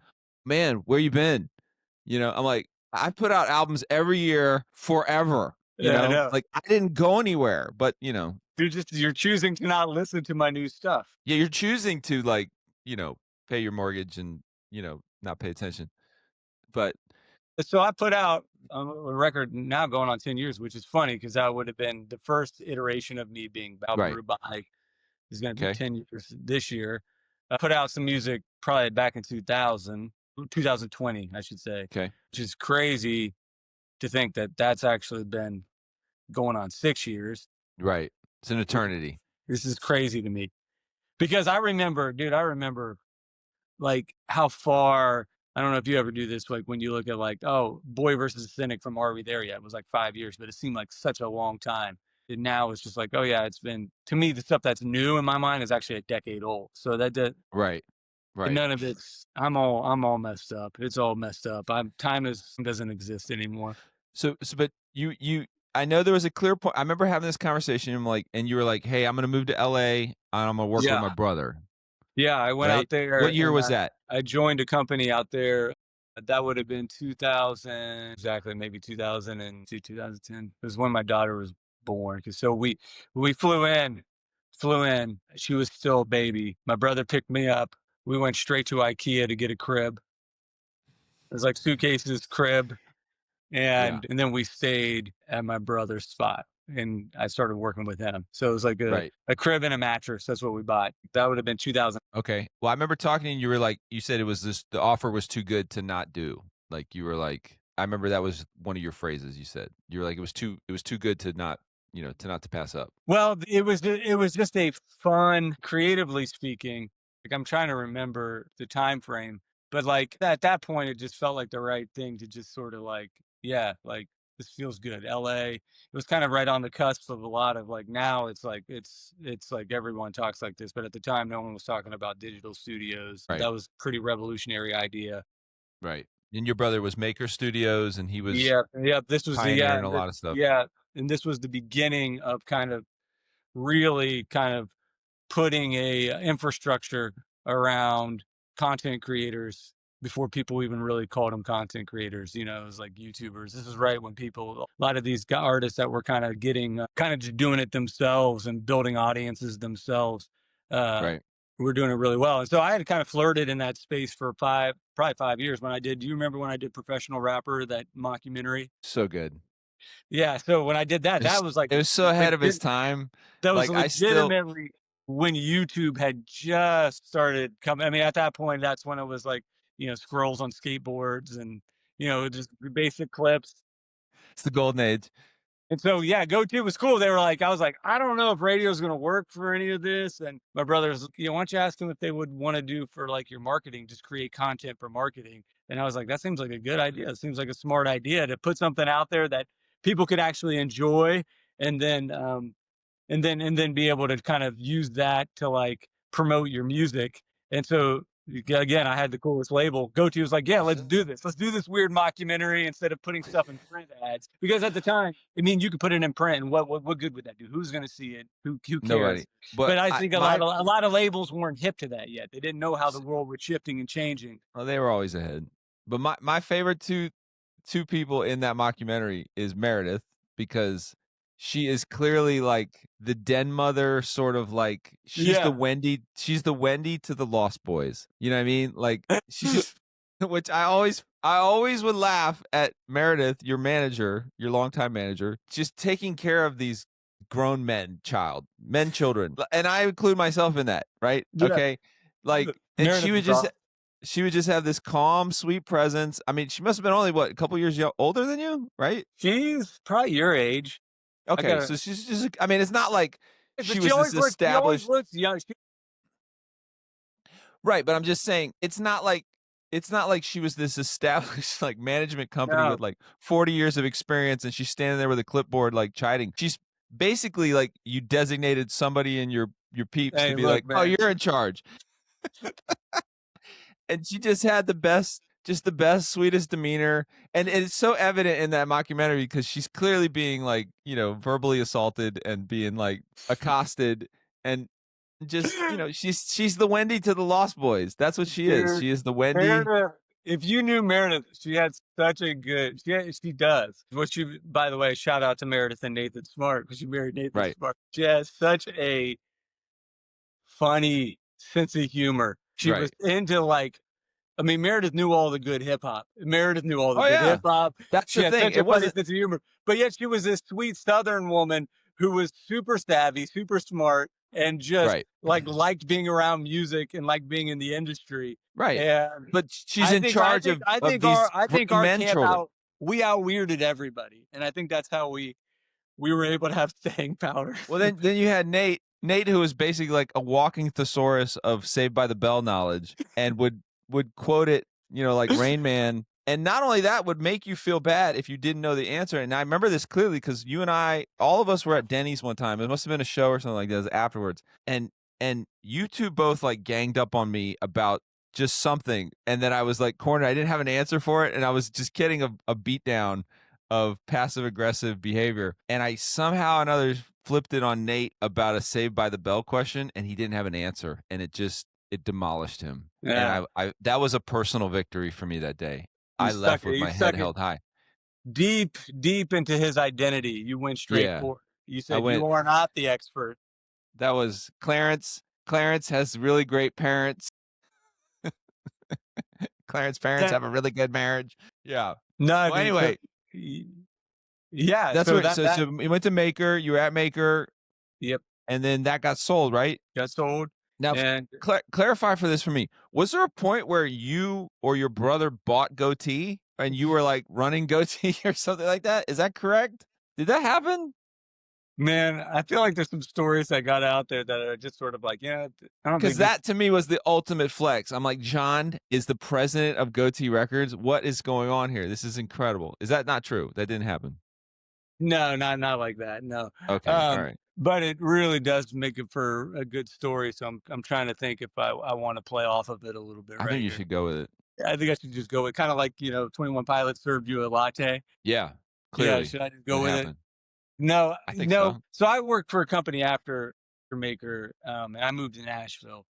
"Man, where you been?" You know, I'm like, I've put out albums every year forever, you Yeah, I know? know. Like I didn't go anywhere, but You're choosing to not listen to my new stuff. yeah, you're choosing to like, pay your mortgage and, not pay attention. But So I put out a record now going on 10 years, which is funny because that would have been the first iteration of me being right. Balburu by is going to be Okay. 10 years this year. I put out some music probably back in 2020, I should say, Okay. which is crazy to think that that's actually been going on 6 years. Right. It's an eternity. This is crazy to me because I remember like how far. I don't know if you ever do this, like when you look at like, oh, Boy versus Cynic from Are We There Yet? It was like 5 years, but it seemed like such a long time. And now it's just like, oh yeah, it's been, to me, the stuff that's new in my mind is actually a decade old. So Right. Right. none of it's, I'm all messed up. It's all messed up. Doesn't exist anymore. So but I know there was a clear point. I remember having this conversation and you were like, "Hey, I'm going to move to LA and I'm going to work with my Yeah. brother." Yeah. I went Right? out there What year and was that? I joined a company out there. That would have been 2000, exactly, maybe 2002, 2010. It was when my daughter was born. Cause so we flew in. She was still a baby. My brother picked me up. We went straight to IKEA to get a crib. It was like suitcases, crib, Yeah. and then we stayed at my brother's spot. And I started working with him. So it was like Right. a crib and a mattress. That's what we bought. That would have been 2000. Okay. Well, I remember talking to you, and you were like, you said the offer was too good to not do. Like you were like, I remember that was one of your phrases you said. You were like, it was too good to not, to pass up. Well, it was just a fun, creatively speaking. Like I'm trying to remember the time frame, but like at that point, it just felt like the right thing to just sort of like, yeah, like this feels good. LA. It was kind of right on the cusp of a lot of like now it's like everyone talks like this, but at the time no one was talking about digital studios. Right. That was a pretty revolutionary idea. Right. And your brother was Maker Studios and he was Yeah, yeah. This was pioneering a lot of stuff. yeah, and this was the beginning of kind of really kind of putting a infrastructure around content creators before people even really called them content creators. You know, it was like YouTubers. This is right when people, a lot of these artists that were kind of getting, kind of just doing it themselves and building audiences themselves, uh, Right. were doing it really well. And so I had kind of flirted in that space for probably 5 years when I did. Do you remember when I did Professional Rapper, that mockumentary? So good. Yeah. So when I did that, that was like It was so ahead of his legit, time. that was Like, I still legitimately when YouTube had just started coming. I mean, at that point, that's when it was like, scrolls on skateboards and, just basic clips. it's the golden age. And so, yeah, GoTo was cool. They were like, I was like, I don't know if radio is going to work for any of this. And my brother's, why don't you ask them if they would want to do for like your marketing, just create content for marketing. And I was like, that seems like a good idea. It seems like a smart idea to put something out there that people could actually enjoy. And then, and then be able to kind of use that to like promote your music. And so again, I had the coolest label. GoTo was like, yeah, let's do this. Let's do this weird mockumentary instead of putting stuff in print ads. Because at the time, I mean, you could put it in print, and what good would that do? Who's going to see it? Who Nobody. cares? But But I I think my a lot of labels weren't hip to that yet. They didn't know how the world was shifting and changing. well, they were always ahead. But my favorite two people in that mockumentary is Meredith, because she is clearly like the den mother, sort of like Yeah. she's the Wendy to the Lost Boys. You know what I mean? Like, she's just which I always would laugh at Meredith, your manager, your longtime manager, just taking care of these grown children. And I include myself in that, right? Yeah. Okay. Like, and Meredith is awesome. she would just have this calm, sweet presence. I mean, she must have been only what, a couple years older than you, right? She's probably your age. I Okay, got so she's just, I mean, it's not like she but she was this always looks, established, young. right? But I'm just saying, it's not like she was this established like management company No, with like 40 years of experience, and she's standing there with a clipboard like chiding. She's basically like, you designated somebody in your peeps to hey, be like, look, "Oh, man. you're in charge." And she just had the best, sweetest demeanor. And it's so evident in that mockumentary because she's clearly being like, verbally assaulted and being like accosted, and just, she's the Wendy to the Lost Boys. That's what she is. Dude, She is the Wendy. Meredith, if you knew Meredith, she had such a good, she does. What she, by the way, shout out to Meredith and Nathan Smart because she married Nathan Right, Smart. She has such a funny sense of humor. She was right. into like, I mean, Meredith knew all the good hip hop. Meredith knew all the Oh good yeah. hip hop. That's She the had thing. such It a funny wasn't sense of humor, but yet she was this sweet Southern woman who was super savvy, super smart, and just right. like liked being around music and like being in the industry. Right. And But she's in charge of these I think grown our men camp children. out weirded everybody, and I think that's how we were able to have staying power. Well, then you had Nate, who was basically like a walking thesaurus of Saved by the Bell knowledge, and would quote it, like Rain Man. And not only that, would make you feel bad if you didn't know the answer. And I remember this clearly because you and I, all of us were at Denny's one time. It must have been a show or something like that afterwards. And you two both like ganged up on me about just something, and then I was like cornered. I didn't have an answer for it, and I was just getting a beat down of passive aggressive behavior. And I somehow or another flipped it on Nate about a Saved by the Bell question, and he didn't have an answer, and it demolished him. And Yeah, I that was a personal victory for me that day. you I stuck left it. with You my head stuck it held high. deep, deep into his identity. You went straight Yeah, for it. You I said went. you are not the expert. That was Clarence. Clarence has really great parents. Clarence's parents That have a really good marriage. Yeah. no, Well, dude. So anyway, yeah, that's so what. that So that you went to Maker. You were at Maker, yep, and then that got sold, right? got sold, Now, and clarify for this for me. Was there a point where you or your brother bought Goatee and you were like running Goatee or something like that? Is that correct? Did that happen? man, I feel like there's some stories that got out there that are just sort of like, yeah, I don't Because think this. that to me was the ultimate flex. I'm like, John is the president of Goatee Records. What is going on here? This is incredible. Is that not true? That didn't happen. No, not like that. No, Okay. All right. but it really does make it for a good story. So I'm trying to think if I want to play off of it a little bit I right think you here. should go with it. I think I should just go with kind of like 21 Pilots served you a latte. Yeah. Yeah, Clearly. should I just What go with it? happened? No, I think no. so. So I worked for a company after Maker, and I moved to Nashville.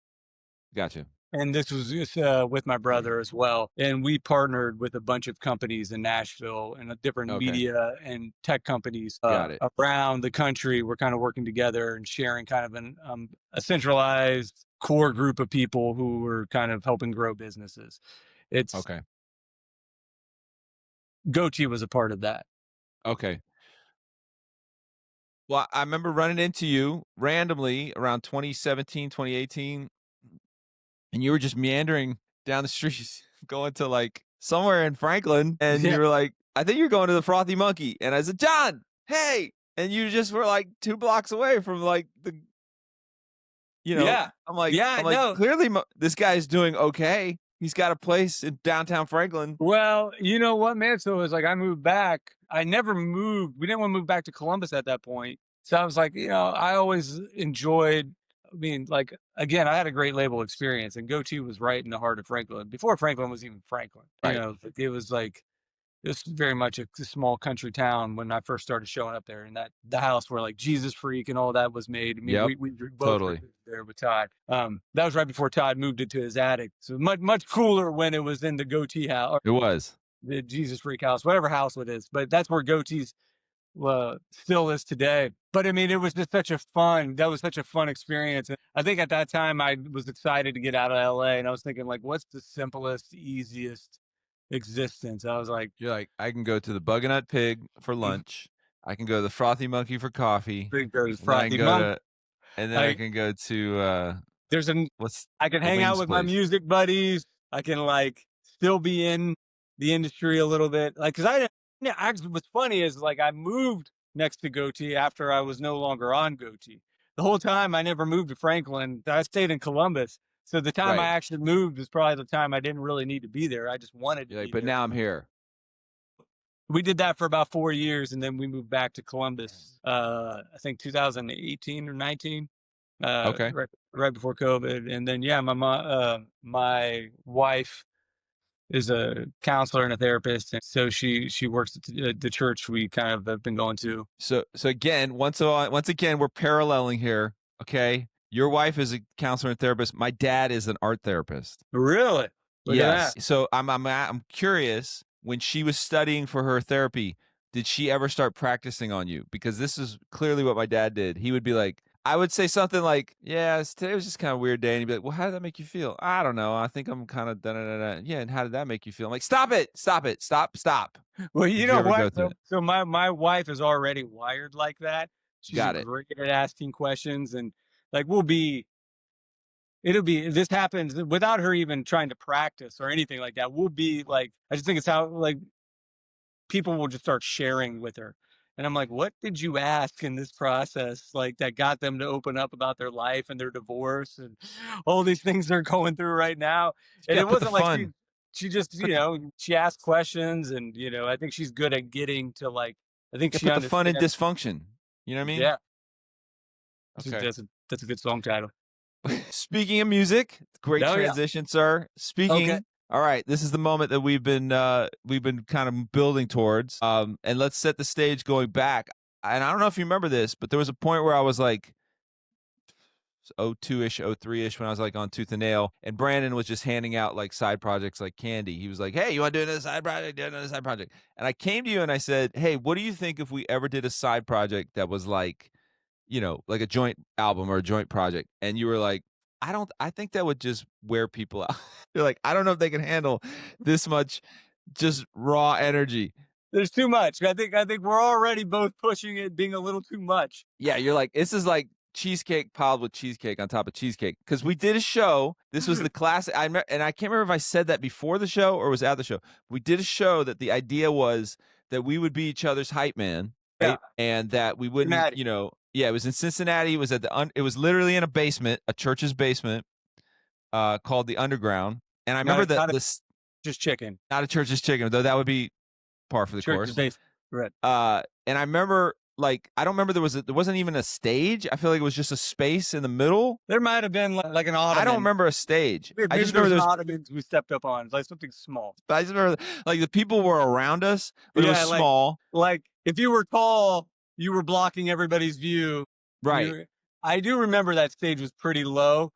Gotcha. And this was just, with my brother as well. And we partnered with a bunch of companies in Nashville and different Okay. media and tech companies Got it. around the country. We're kind of working together and sharing kind of a centralized core group of people who were kind of helping grow businesses. It's Okay. Goatee was a part of that. Okay. Well, I remember running into you randomly around 2017, 2018, and you were just meandering down the streets going to like somewhere in Franklin, and Yeah. you were like, I think you're going to the Frothy Monkey. And I said, John, hey. And you just were like 2 blocks away from like Yeah. I'm Yeah. like, No. clearly this guy's doing okay. He's got a place in downtown Franklin. Well, you know what, man? So it was like I moved back. I never moved. We didn't want to move back to Columbus at that point. So I was like, I always enjoyed. I mean, like again, I had a great label experience, and Goatee was right in the heart of Franklin before Franklin was even Franklin. Right. It was like this was very much a small country town when I first started showing up there, and that the house where like Jesus Freak and all that was made. I mean, Yep. we both were Totally. there with Todd. That was right before Todd moved into his attic. So much cooler when it was in the Goatee house, It was. the Jesus Freak house, whatever house it is. But that's where Goatee's still is today. But I mean, it was just that was such a fun experience. And I think at that time I was excited to get out of LA, and I was thinking like, what's the simplest, easiest existence? I was like, You're like, I can go to the Bug Nut Pig for lunch. I can go to the Frothy Monkey for coffee. big goes And then I can Frothy go Monk. to, and then I can go to, There's what's I can the hang out wings with my place? music buddies. I can like still be in the industry a little bit. Like, cause actually what's funny is like I moved next to Goatee after I was no longer on Goatee. The whole time I never moved to Franklin. I stayed in Columbus. So the time I Right. actually moved was probably the time I didn't really need to be there. I just wanted to You're like, be but there. now I'm here. We did that for about 4 years, and then we moved back to Columbus. I think 2018 or 19, Okay. right before COVID. And then yeah, my wife is a counselor and a therapist, and so she works at the church we kind of have been going to. So again, once again, we're paralleling here. Okay. Your wife is a counselor and therapist. My dad is an art therapist. Really? Look at Yes. that. So I'm curious, when she was studying for her therapy, did she ever start practicing on you? Because this is clearly what my dad did. He would be like, I would say something like, yeah, today was just kind of a weird day. And he'd be like, well, how did that make you feel? I don't know. I think I'm kind of da da da da. Yeah. And how did that make you feel? I'm like, stop it. Stop it. Stop. Stop. Well, you Did you know ever go what? through it? So my wife is already wired like that. She's Got it. great at asking questions, and like this happens without her even trying to practice or anything like that. We'll be like, I just think it's how like people will just start sharing with her. And I'm like, what did you ask in this process? Like that got them to open up about their life and their divorce and all these things they're going through right now. And Yeah. it Put the wasn't like fun. she just, Put the she asked questions, and, I think she's good at getting to like, I think yeah, she put the fun in understands. dysfunction. You know what I mean? Yeah. Okay. That's a good song title. Speaking of music, great Oh yeah. transition, sir. Okay. All right, this is the moment that we've been kind of building towards. And let's set the stage going back. And I don't know if you remember this, but there was a point where I was like 02-ish, 03-ish, when I was like on Tooth and Nail, and Brandon was just handing out like side projects like candy. He was like, "Hey, you want to do another side project? Do another side project." And I came to you and I said, "Hey, what do you think if we ever did a side project that was like, like a joint album or a joint project?" And you were like, I think that would just wear people out. You're like, I don't know if they can handle this much just raw energy. There's too much. I think we're already both pushing it being a little too much. Yeah, you're like, this is like cheesecake piled with cheesecake on top of cheesecake. Because we did a show. This was the classic. And I can't remember if I said that before the show or was at the show. We did a show that the idea was that we would be each other's hype man, right? Yeah. And that we wouldn't, Cincinnati. yeah, it was in Cincinnati. It was it was literally in a basement, a church's basement, called the Underground. And I remember that this Just chicken. not a church's chicken, though that would be par for the Church course. is based. Right. And I remember, like, I don't remember there wasn't even a stage. I feel like it was just a space in the middle. There might have been like an ottoman. I don't remember a stage. Maybe I just remember there's there's. ottomans we stepped up on, like something small. I just remember like the people were around us, but it was Yeah, small. like if you were tall, you were blocking everybody's view. Right. You, I do remember that stage was pretty low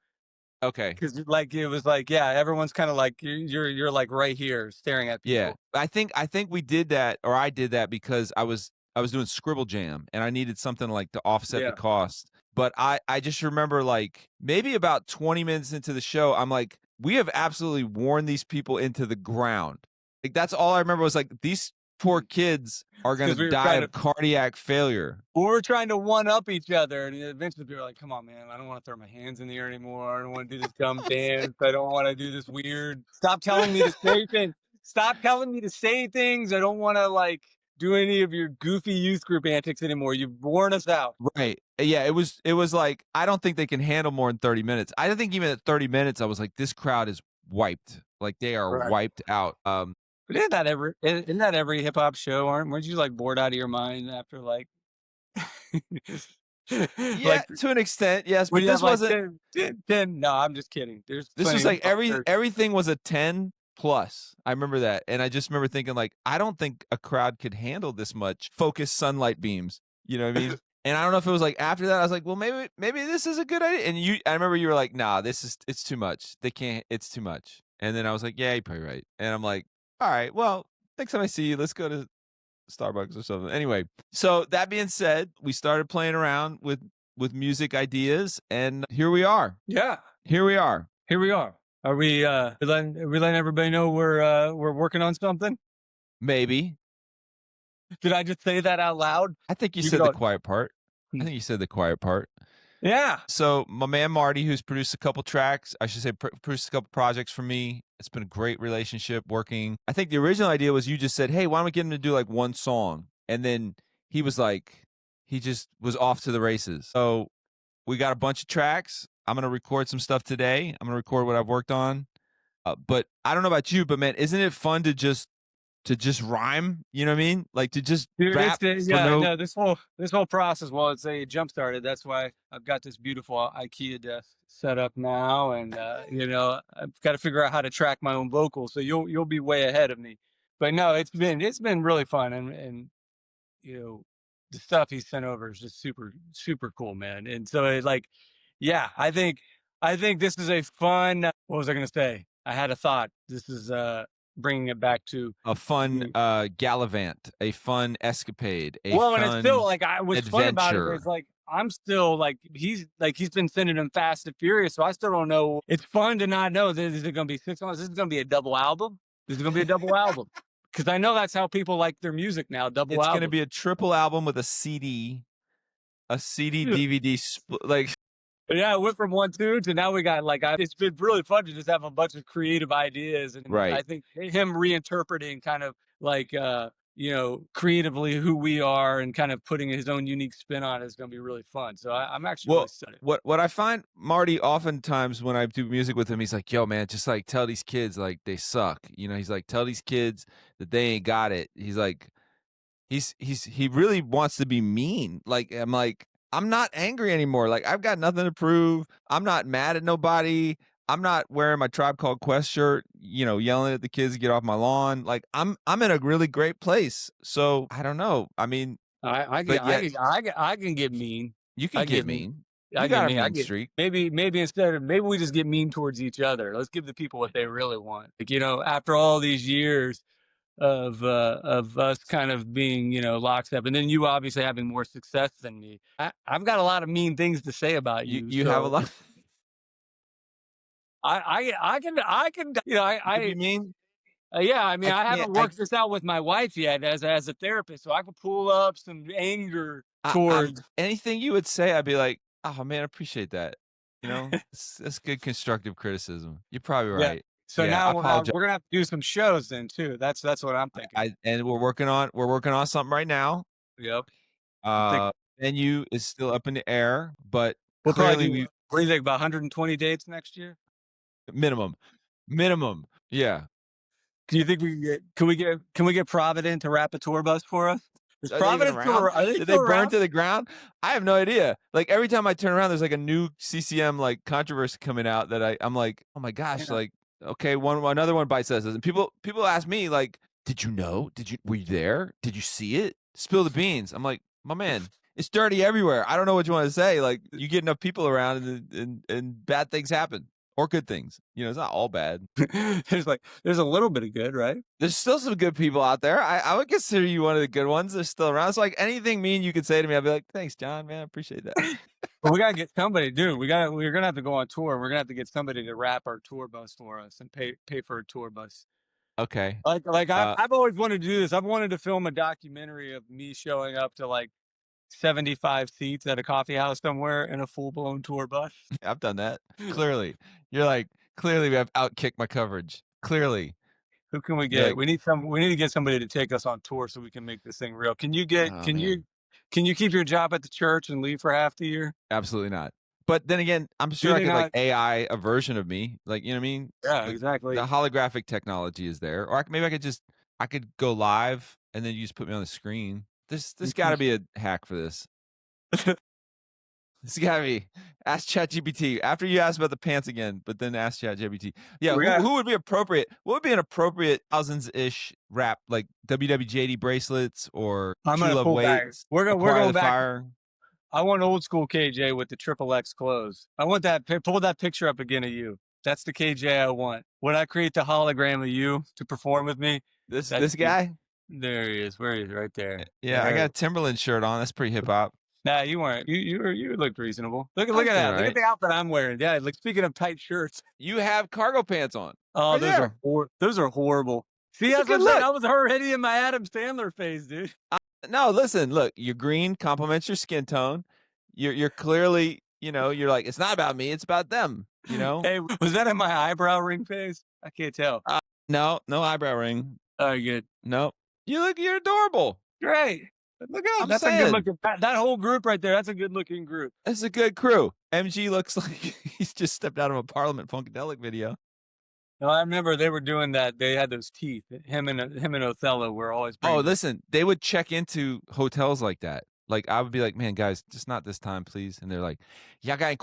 Okay. because like it was like yeah, everyone's kind of like you're like right here staring at Yeah. people. I think we did that, or I did that because I was doing Scribble Jam and I needed something like to offset the Yeah. cost. But I just remember like maybe about 20 minutes into the show, I'm like, we have absolutely worn these people into the ground. Like that's all I remember was like these poor kids are gonna Because die of cardiac failure. we were trying to one up each other, and eventually people were like, "Come on, man! I don't want to throw my hands in the air anymore. I don't want to do this dumb dance. I don't want to do this weird. Stop telling me to say things. Stop telling me to say things. I don't want to like do any of your goofy youth group antics anymore. You've worn us out." Right. Yeah, it was like I don't think they can handle more than 30 minutes. I don't think even at 30 minutes I was like this crowd is wiped. Like they are Right. wiped out. But isn't that every hip hop show? Weren't you like bored out of your mind after like Yeah, like to an extent, yes, when but you have this like wasn't 10? No, I'm just kidding. There's this plenty was of hip like hop shows. everything was a 10 plus. I remember that. And I just remember thinking like I don't think a crowd could handle this much focused sunlight beams. You know what I mean? And I don't know if it was like after that I was like, well maybe this is a good idea. And I remember you were like, nah, it's too much. They can't it's too much. And then I was like, yeah, you're probably right. And I'm like, all right, well, next time I see you, let's go to Starbucks or something. Anyway, so that being said, we started playing around with music ideas, and here we are. Yeah, Here we are. here we are. Are we letting everybody know we're working on something? Maybe. Did I just say that out loud? I think you You could said the all, quiet part. I hmm. think you said the quiet part. Yeah. So my man Marty, who's produced a couple tracks, I should say produced a couple projects for me. It's been a great relationship working. I think the original idea was you just said, hey, why don't we get him to do like one song? And then he was like, he just was off to the races. So we got a bunch of tracks. I'm going to record some stuff today. I'm going to record what I've worked on. But I don't know about you, but man, isn't it fun to just rhyme? You know what I mean? Like to just Dude, rap for yeah, no no, this whole process, well, it's a jump started. That's why I've got this beautiful IKEA desk set up now, and I've got to figure out how to track my own vocals. So you'll be way ahead of me. But no, it's been really fun, and you know, the stuff he sent over is just super, super cool, man. And so yeah, I think this is a fun, what was I going to say? I had a thought. This is, bringing it back to a fun the, gallivant, a fun escapade, a well, and it's still fun like, what's fun about it adventure. is like, I'm still he's been sending them Fast and Furious. So I still don't know. It's fun to not know that is it going to be 6 months? This is going to be a double album. This is going to be a double album. Cause I know that's how people like their music now. Double It's going to album. be a triple album with a CD DVD like Yeah, I went from 1 2 to now we got it's been really fun to just have a bunch of creative ideas, and I right. think him reinterpreting kind of creatively who we are and kind of putting his own unique spin on it is going to be really fun. So I'm actually really Well, excited. what I find Marty oftentimes when I do music with him, he's like, "Yo, man, just like tell these kids like they suck." You know, he's like, "Tell these kids that they ain't got it." He's like, he really wants to be mean. Like I'm like, I'm not angry anymore. Like I've got nothing to prove. I'm not mad at nobody. I'm not wearing my Tribe Called Quest shirt, yelling at the kids to get off my lawn. Like I'm in a really great place. So I don't know. I mean, I can but I yet can I can I can get mean. you I can get get mean. mean. You I get got a mean. I mean get streak. maybe instead of maybe we just get mean towards each other. Let's give the people what they really want. Like after all these years of us kind of being lockstep, and then you obviously having more success than me. I've got a lot of mean things to say about You you, you have a so lot. I can You could be mean. yeah. I mean, I I can't. haven't worked this out with my wife yet as a therapist, so I could pull up some anger towards. Anything you would say, I'd be like, "Oh man, I appreciate that." That's good constructive criticism. You're probably Yeah. right. So Yeah, I now apologize. we're gonna have to do some shows then too. That's what I'm thinking. And we're working on something right now. Yep. I'm thinking Uh, Venue is still up in the air, but we'll probably clearly do. we What do you think about 120 dates next year? minimum, minimum. Yeah. Do you think can we get Provident to wrap a tour bus for us? Is Are they even Providence still around? are they Did they still burn around? to the ground? I have no idea. Like every time I turn around, there's like a new CCM like controversy coming out that I'm like, oh my gosh, Yeah. like okay, another one bites us. And people ask me like, did you know? Were you there? Did you see it? Spill the beans. I'm like, my man, it's dirty everywhere. I don't know what you want to say. Like, you get enough people around and bad things happen, or good things. It's not all bad. There's a little bit of good, right? There's still some good people out there. I would consider you one of the good ones. They're still around. It's like anything mean you could say to me, I'd be like, thanks, John, man. I appreciate that. But we gotta get somebody, dude. We're gonna have to go on tour. We're gonna have to get somebody to wrap our tour bus for us and pay for a tour bus. Okay. I've always wanted to do this. I've wanted to film a documentary of me showing up to like 75 seats at a coffee house somewhere in a full blown tour bus. I've done that. Clearly. You're like, clearly we have outkicked my coverage. Clearly. Who can we You're get? like, We need to get somebody to take us on tour so we can make this thing real. Can you oh, man. can you keep your job at the church and leave for half the year? Absolutely not. But then again, I'm sure I think could like I AI a version of me. Like, you know what I mean? Yeah, Like, exactly. the holographic technology is there. Or maybe I could go live and then you just put me on the screen. There's got to be a hack for this. It's gotta be. Ask ChatGPT after you ask about the pants again, but then ask ChatGPT. Yeah, who would be appropriate? What would be an appropriate thousands-ish wrap, like WWJD bracelets or I'm True gonna Love pull back. weights? We're Acquire going the back. fire. I want old school KJ with the triple X clothes. I want that. Pull that picture up again of you. That's the KJ I want. When I create the hologram of you to perform with me, This that's guy? There he is. Where he is, right there. Yeah, I got a Timberland shirt on. That's pretty hip hop. Nah, you weren't. You looked reasonable. Look at I was that. doing Look all at right. the outfit I'm wearing. Yeah, like speaking of tight shirts. You have cargo pants on. Oh, Right there. those are horrible. See, That's a that's what I'm good saying. look. I was already in my Adam Sandler phase, dude. No, listen, look, you're green, complements your skin tone. You're clearly, you're like, it's not about me, it's about them, Hey, was that in my eyebrow ring phase? I can't tell. No eyebrow ring. All right, good. No. You're adorable. Great. Look at I'm that's a saying. good looking. That whole group right there. That's a good looking group. It's a good crew. MG looks like he's just stepped out of a Parliament Funkadelic video. No, I remember they were doing that. They had those teeth. Him and Othello were always. Oh, listen, they would check into hotels like that. Like, I would be like, man, guys, just not this time, please. And they're like, yeah, guy,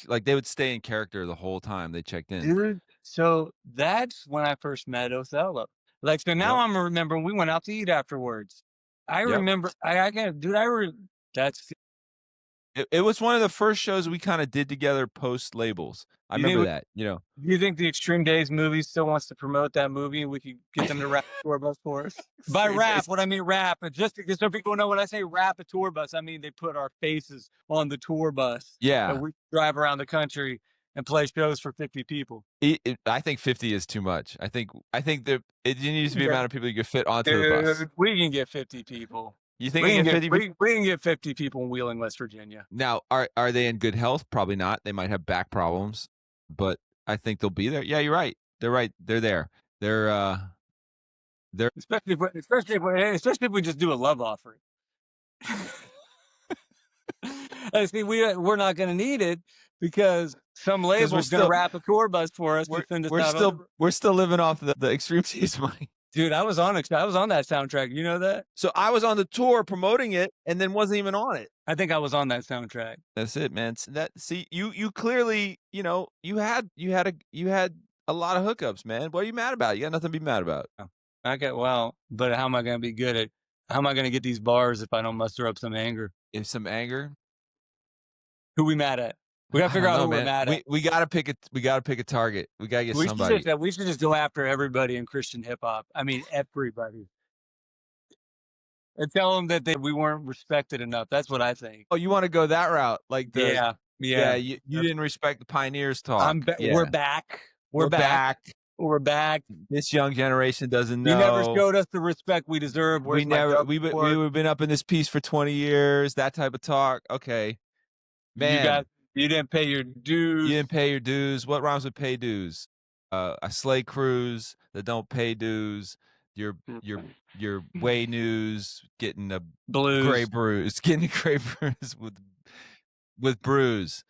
like they would stay in character the whole time they checked in. Dude, so that's when I first met Othello. Like, so now I'm remembering we went out to eat afterwards. I remember. That's. It was one of the first shows we kind of did together post labels. I remember that. Do you think the Extreme Days movie still wants to promote that movie and we could get them to wrap a tour bus for us? By wrap, what I mean wrap, just because so people know when I say wrap a tour bus, I mean they put our faces on the tour bus. Yeah. And we drive around the country and play shows for 50 people. I think 50 is too much. I think that it needs to be the amount of people you could fit onto the bus. We can get 50 people. You think we can get 50 people in Wheeling, West Virginia. Now, are they in good health? Probably not. They might have back problems, but I think they'll be there. Yeah, you're right. They're right. They're there. They're especially if we just do a love offering. See, we're not going to need it because some label's going to wrap a tour bus for us to send us out. We're still living off the Extreme Days money. Dude, I was on that soundtrack. You know that? So I was on the tour promoting it and then wasn't even on it. I think I was on that soundtrack. That's it, man. You clearly, you had a lot of hookups, man. What are you mad about? You got nothing to be mad about. But how am I going to get these bars if I don't muster up some anger? Some anger? Who we mad at? We gotta figure out who we're mad at. We gotta pick a target. We gotta get somebody. We should just go after everybody in Christian hip hop. I mean, everybody, and tell them that we weren't respected enough. That's what I think. Oh, you want to go that route? Like yeah. You didn't respect the pioneers talk. We're back. We're back. This young generation doesn't know. You never showed us the respect we deserve. We've been up in this piece for 20 years. That type of talk. Okay. Man, you didn't pay your dues. You didn't pay your dues. What rhymes with pay dues? A sleigh cruise that don't pay dues. Your way news getting a gray bruise. Getting a gray bruise with bruise.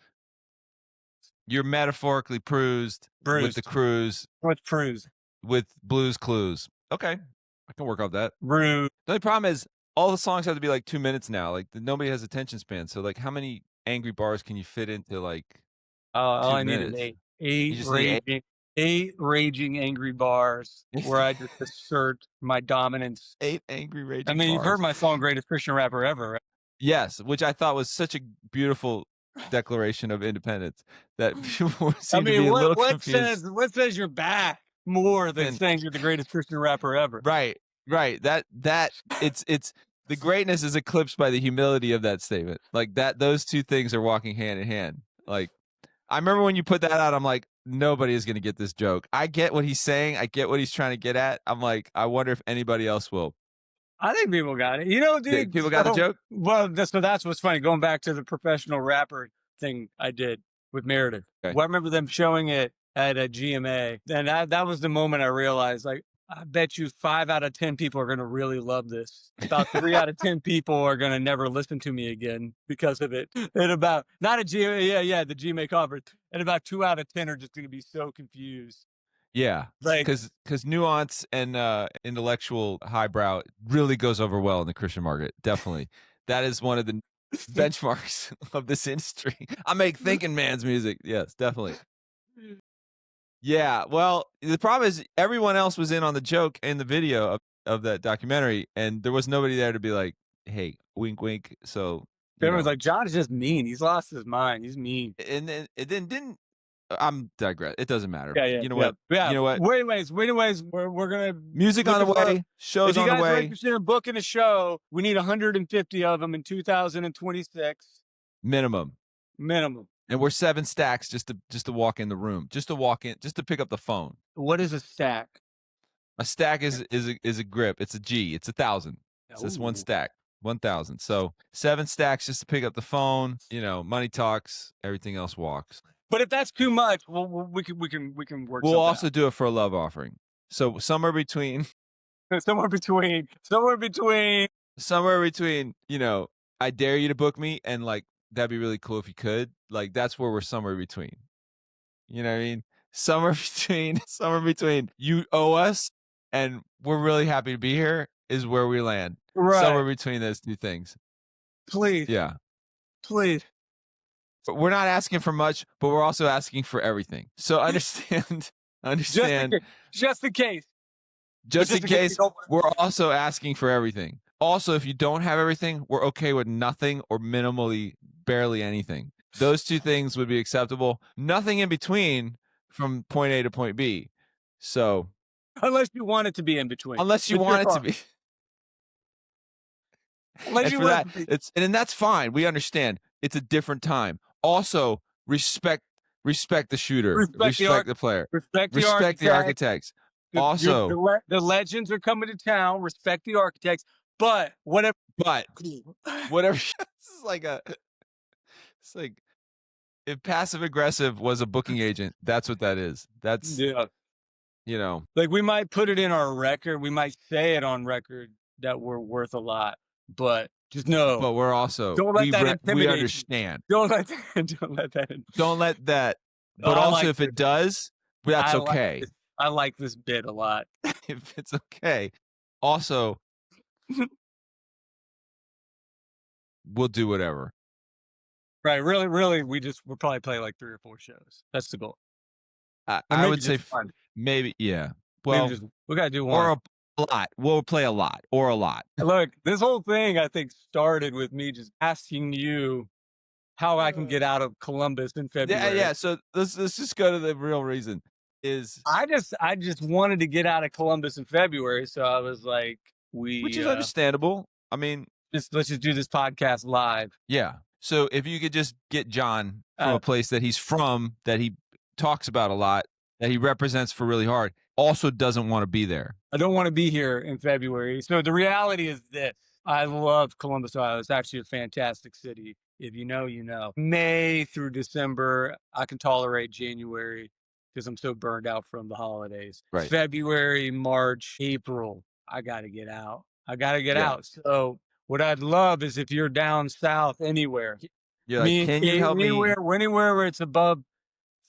You're metaphorically bruised with the cruise. What's cruise? With Blues Clues. Okay, I can work off that. Rude. The only problem is all the songs have to be like 2 minutes now. Like nobody has attention span. So like, how many angry bars can you fit into like? All I need is 8. 8 raging angry bars where I just assert my dominance. 8 angry I raging mean, you've heard bars. my song "Greatest Christian Rapper Ever," right? Yes, which I thought was such a beautiful declaration of independence that people I seem to mean, be a little what confused. says you're back more than And saying you're the greatest Christian rapper ever? right, right. That it's the greatness is eclipsed by the humility of that statement. Like that, those two things are walking hand in hand. Like I remember when you put that out, I'm like, nobody is going to get this joke. I get what he's saying. I get what he's trying to get at. I'm like, I wonder if anybody else will. I think people got it. You know, dude. People got the So, joke? well, so that's what's funny. Going back to the professional rapper thing I did with Meredith. Okay. Well, I remember them showing it at a GMA, and that was the moment I realized, like, I bet you 5 out of 10 people are going to really love this. About 3 out of 10 people are going to never listen to me again because of it. And about not a GMA, the GMA conference, and about 2 out of 10 are just going to be so confused. Yeah, Like, because nuance and intellectual highbrow really goes over well in the Christian market. Definitely, that is one of the benchmarks of this industry. I make thinking man's music. Yes, definitely. Yeah. Well, the problem is everyone else was in on the joke in the video of that documentary, and there was nobody there to be like, "Hey, wink, wink." So everyone's like, John is just mean. He's lost his mind. He's mean. and then it then didn't. I'm digress. It doesn't matter. Yeah. You know what? You know what? Anyways, we're gonna Music on the way. Shows if you on the guys are way. interested in booking a show, we need 150 of them in 2026 Minimum. And we're 7 stacks just to walk in the room, just to pick up the phone. What is a stack? A stack is a grip. It's a G. It's 1,000. So it's one stack, 1,000. So 7 stacks just to pick up the phone. You know, money talks. Everything else walks. But if that's too much, we can work. We'll also do it for a love offering. So somewhere between. somewhere between. You know, I dare you to book me, and like that'd be really cool if you could. Like that's where we're somewhere between. You know what I mean? Somewhere between you owe us and we're really happy to be here is where we land. Right. Somewhere between those two things. Please. Yeah. Please. But we're not asking for much, but we're also asking for everything. So understand. Just in case. We're also asking for everything. Also, if you don't have everything, we're okay with nothing or minimally barely anything. Those two things would be acceptable. Nothing in between from point A to point B. So unless you want it to be in between. Unless you want it to be. And that's fine. We understand. It's a different time. Also, respect the shooter. Respect the player. Respect the architects. Also, the legends are coming to town. Respect the architects. But whatever. This is like it's like if passive aggressive was a booking agent, that's what that is. That's you know, like we might put it in our record. We might say it on record that we're worth a lot, but just know. But we're also don't let that intimidate. We understand. Don't let that. But also, if it does, that's okay. I like this bit a lot. If it's okay. Also, we'll do whatever. Right. Really, we'll probably play like 3 or 4 shows. That's the goal. I would say maybe, yeah. Well, we got to do one. Or a lot. We'll play a lot or a lot. Look, this whole thing, I think, started with me just asking you how I can get out of Columbus in February. Yeah. So let's just go to the real reason. I just wanted to get out of Columbus in February, so I was like, which is understandable. I mean, let's just do this podcast live. Yeah. So if you could just get John from a place that he's from, that he talks about a lot, that he represents for really hard, also doesn't want to be there. I don't want to be here in February. So the reality is this. I love Columbus, Ohio. It's actually a fantastic city. If you know, you know. May through December, I can tolerate January because I'm so burned out from the holidays. Right. February, March, April, I got to get out. out. So what I'd love is if you're down south anywhere. You're like, can you help me? Anywhere where it's above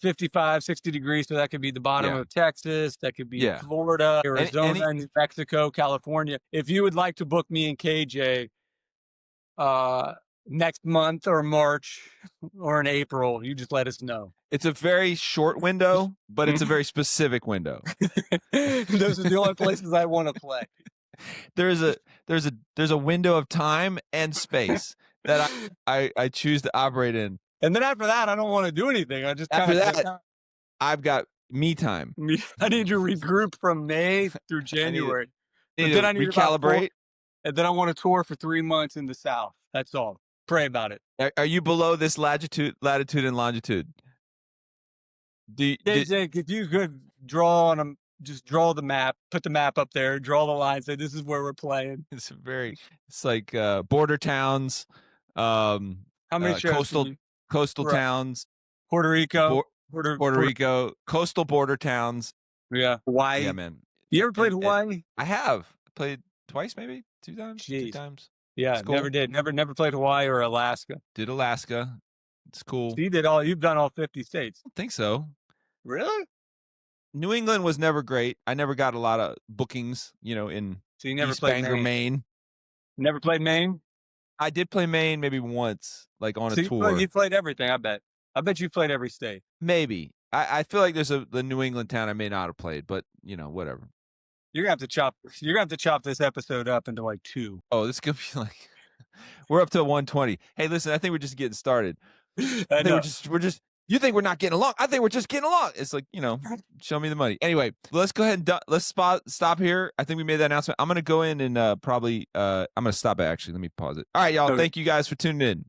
55, 60 degrees. So that could be the bottom of Texas. That could be Florida, Arizona, New Mexico, California. If you would like to book me and KJ, next month or March or in April. You just let us know. It's a very short window, but it's a very specific window. Those are the only places I want to play. There's a window of time and space that I choose to operate in. And then after that, I don't want to do anything. I just after that, I've got me time. I need to regroup from May through January. I need to recalibrate. And then I want to tour for 3 months in the South. That's all. Pray about it. Are you below this latitude and longitude? If you could draw on them, just draw the map, put the map up there, draw the line, say this is where we're playing. It's like border towns, how many coastal towns, Puerto Rico, Puerto Rico, coastal border towns. Yeah, Hawaii. Yeah, man. You ever played Hawaii? I have played twice, maybe 2 times. Jeez. 2 times. Yeah, cool. Never played Hawaii or Alaska. Did Alaska. It's cool. So you've done all 50 states. I think so. Really? New England was never great. I never got a lot of bookings, in so you never East played Bangor, Maine. Never played Maine? I did play Maine maybe once, like on a tour. You played everything, I bet. I bet you played every state. Maybe. I feel like there's the New England town I may not have played, but whatever. You're gonna have to chop this episode up into like 2. Oh, this is gonna be like we're up to 120. Hey, listen, I think we're just getting started. I think we're just you think we're not getting along. I think we're just getting along. It's like, show me the money. Anyway, let's go ahead and let's stop here. I think we made that announcement. I'm going to go in and probably I'm going to stop it actually. Let me pause it. All right, y'all. Okay. Thank you guys for tuning in.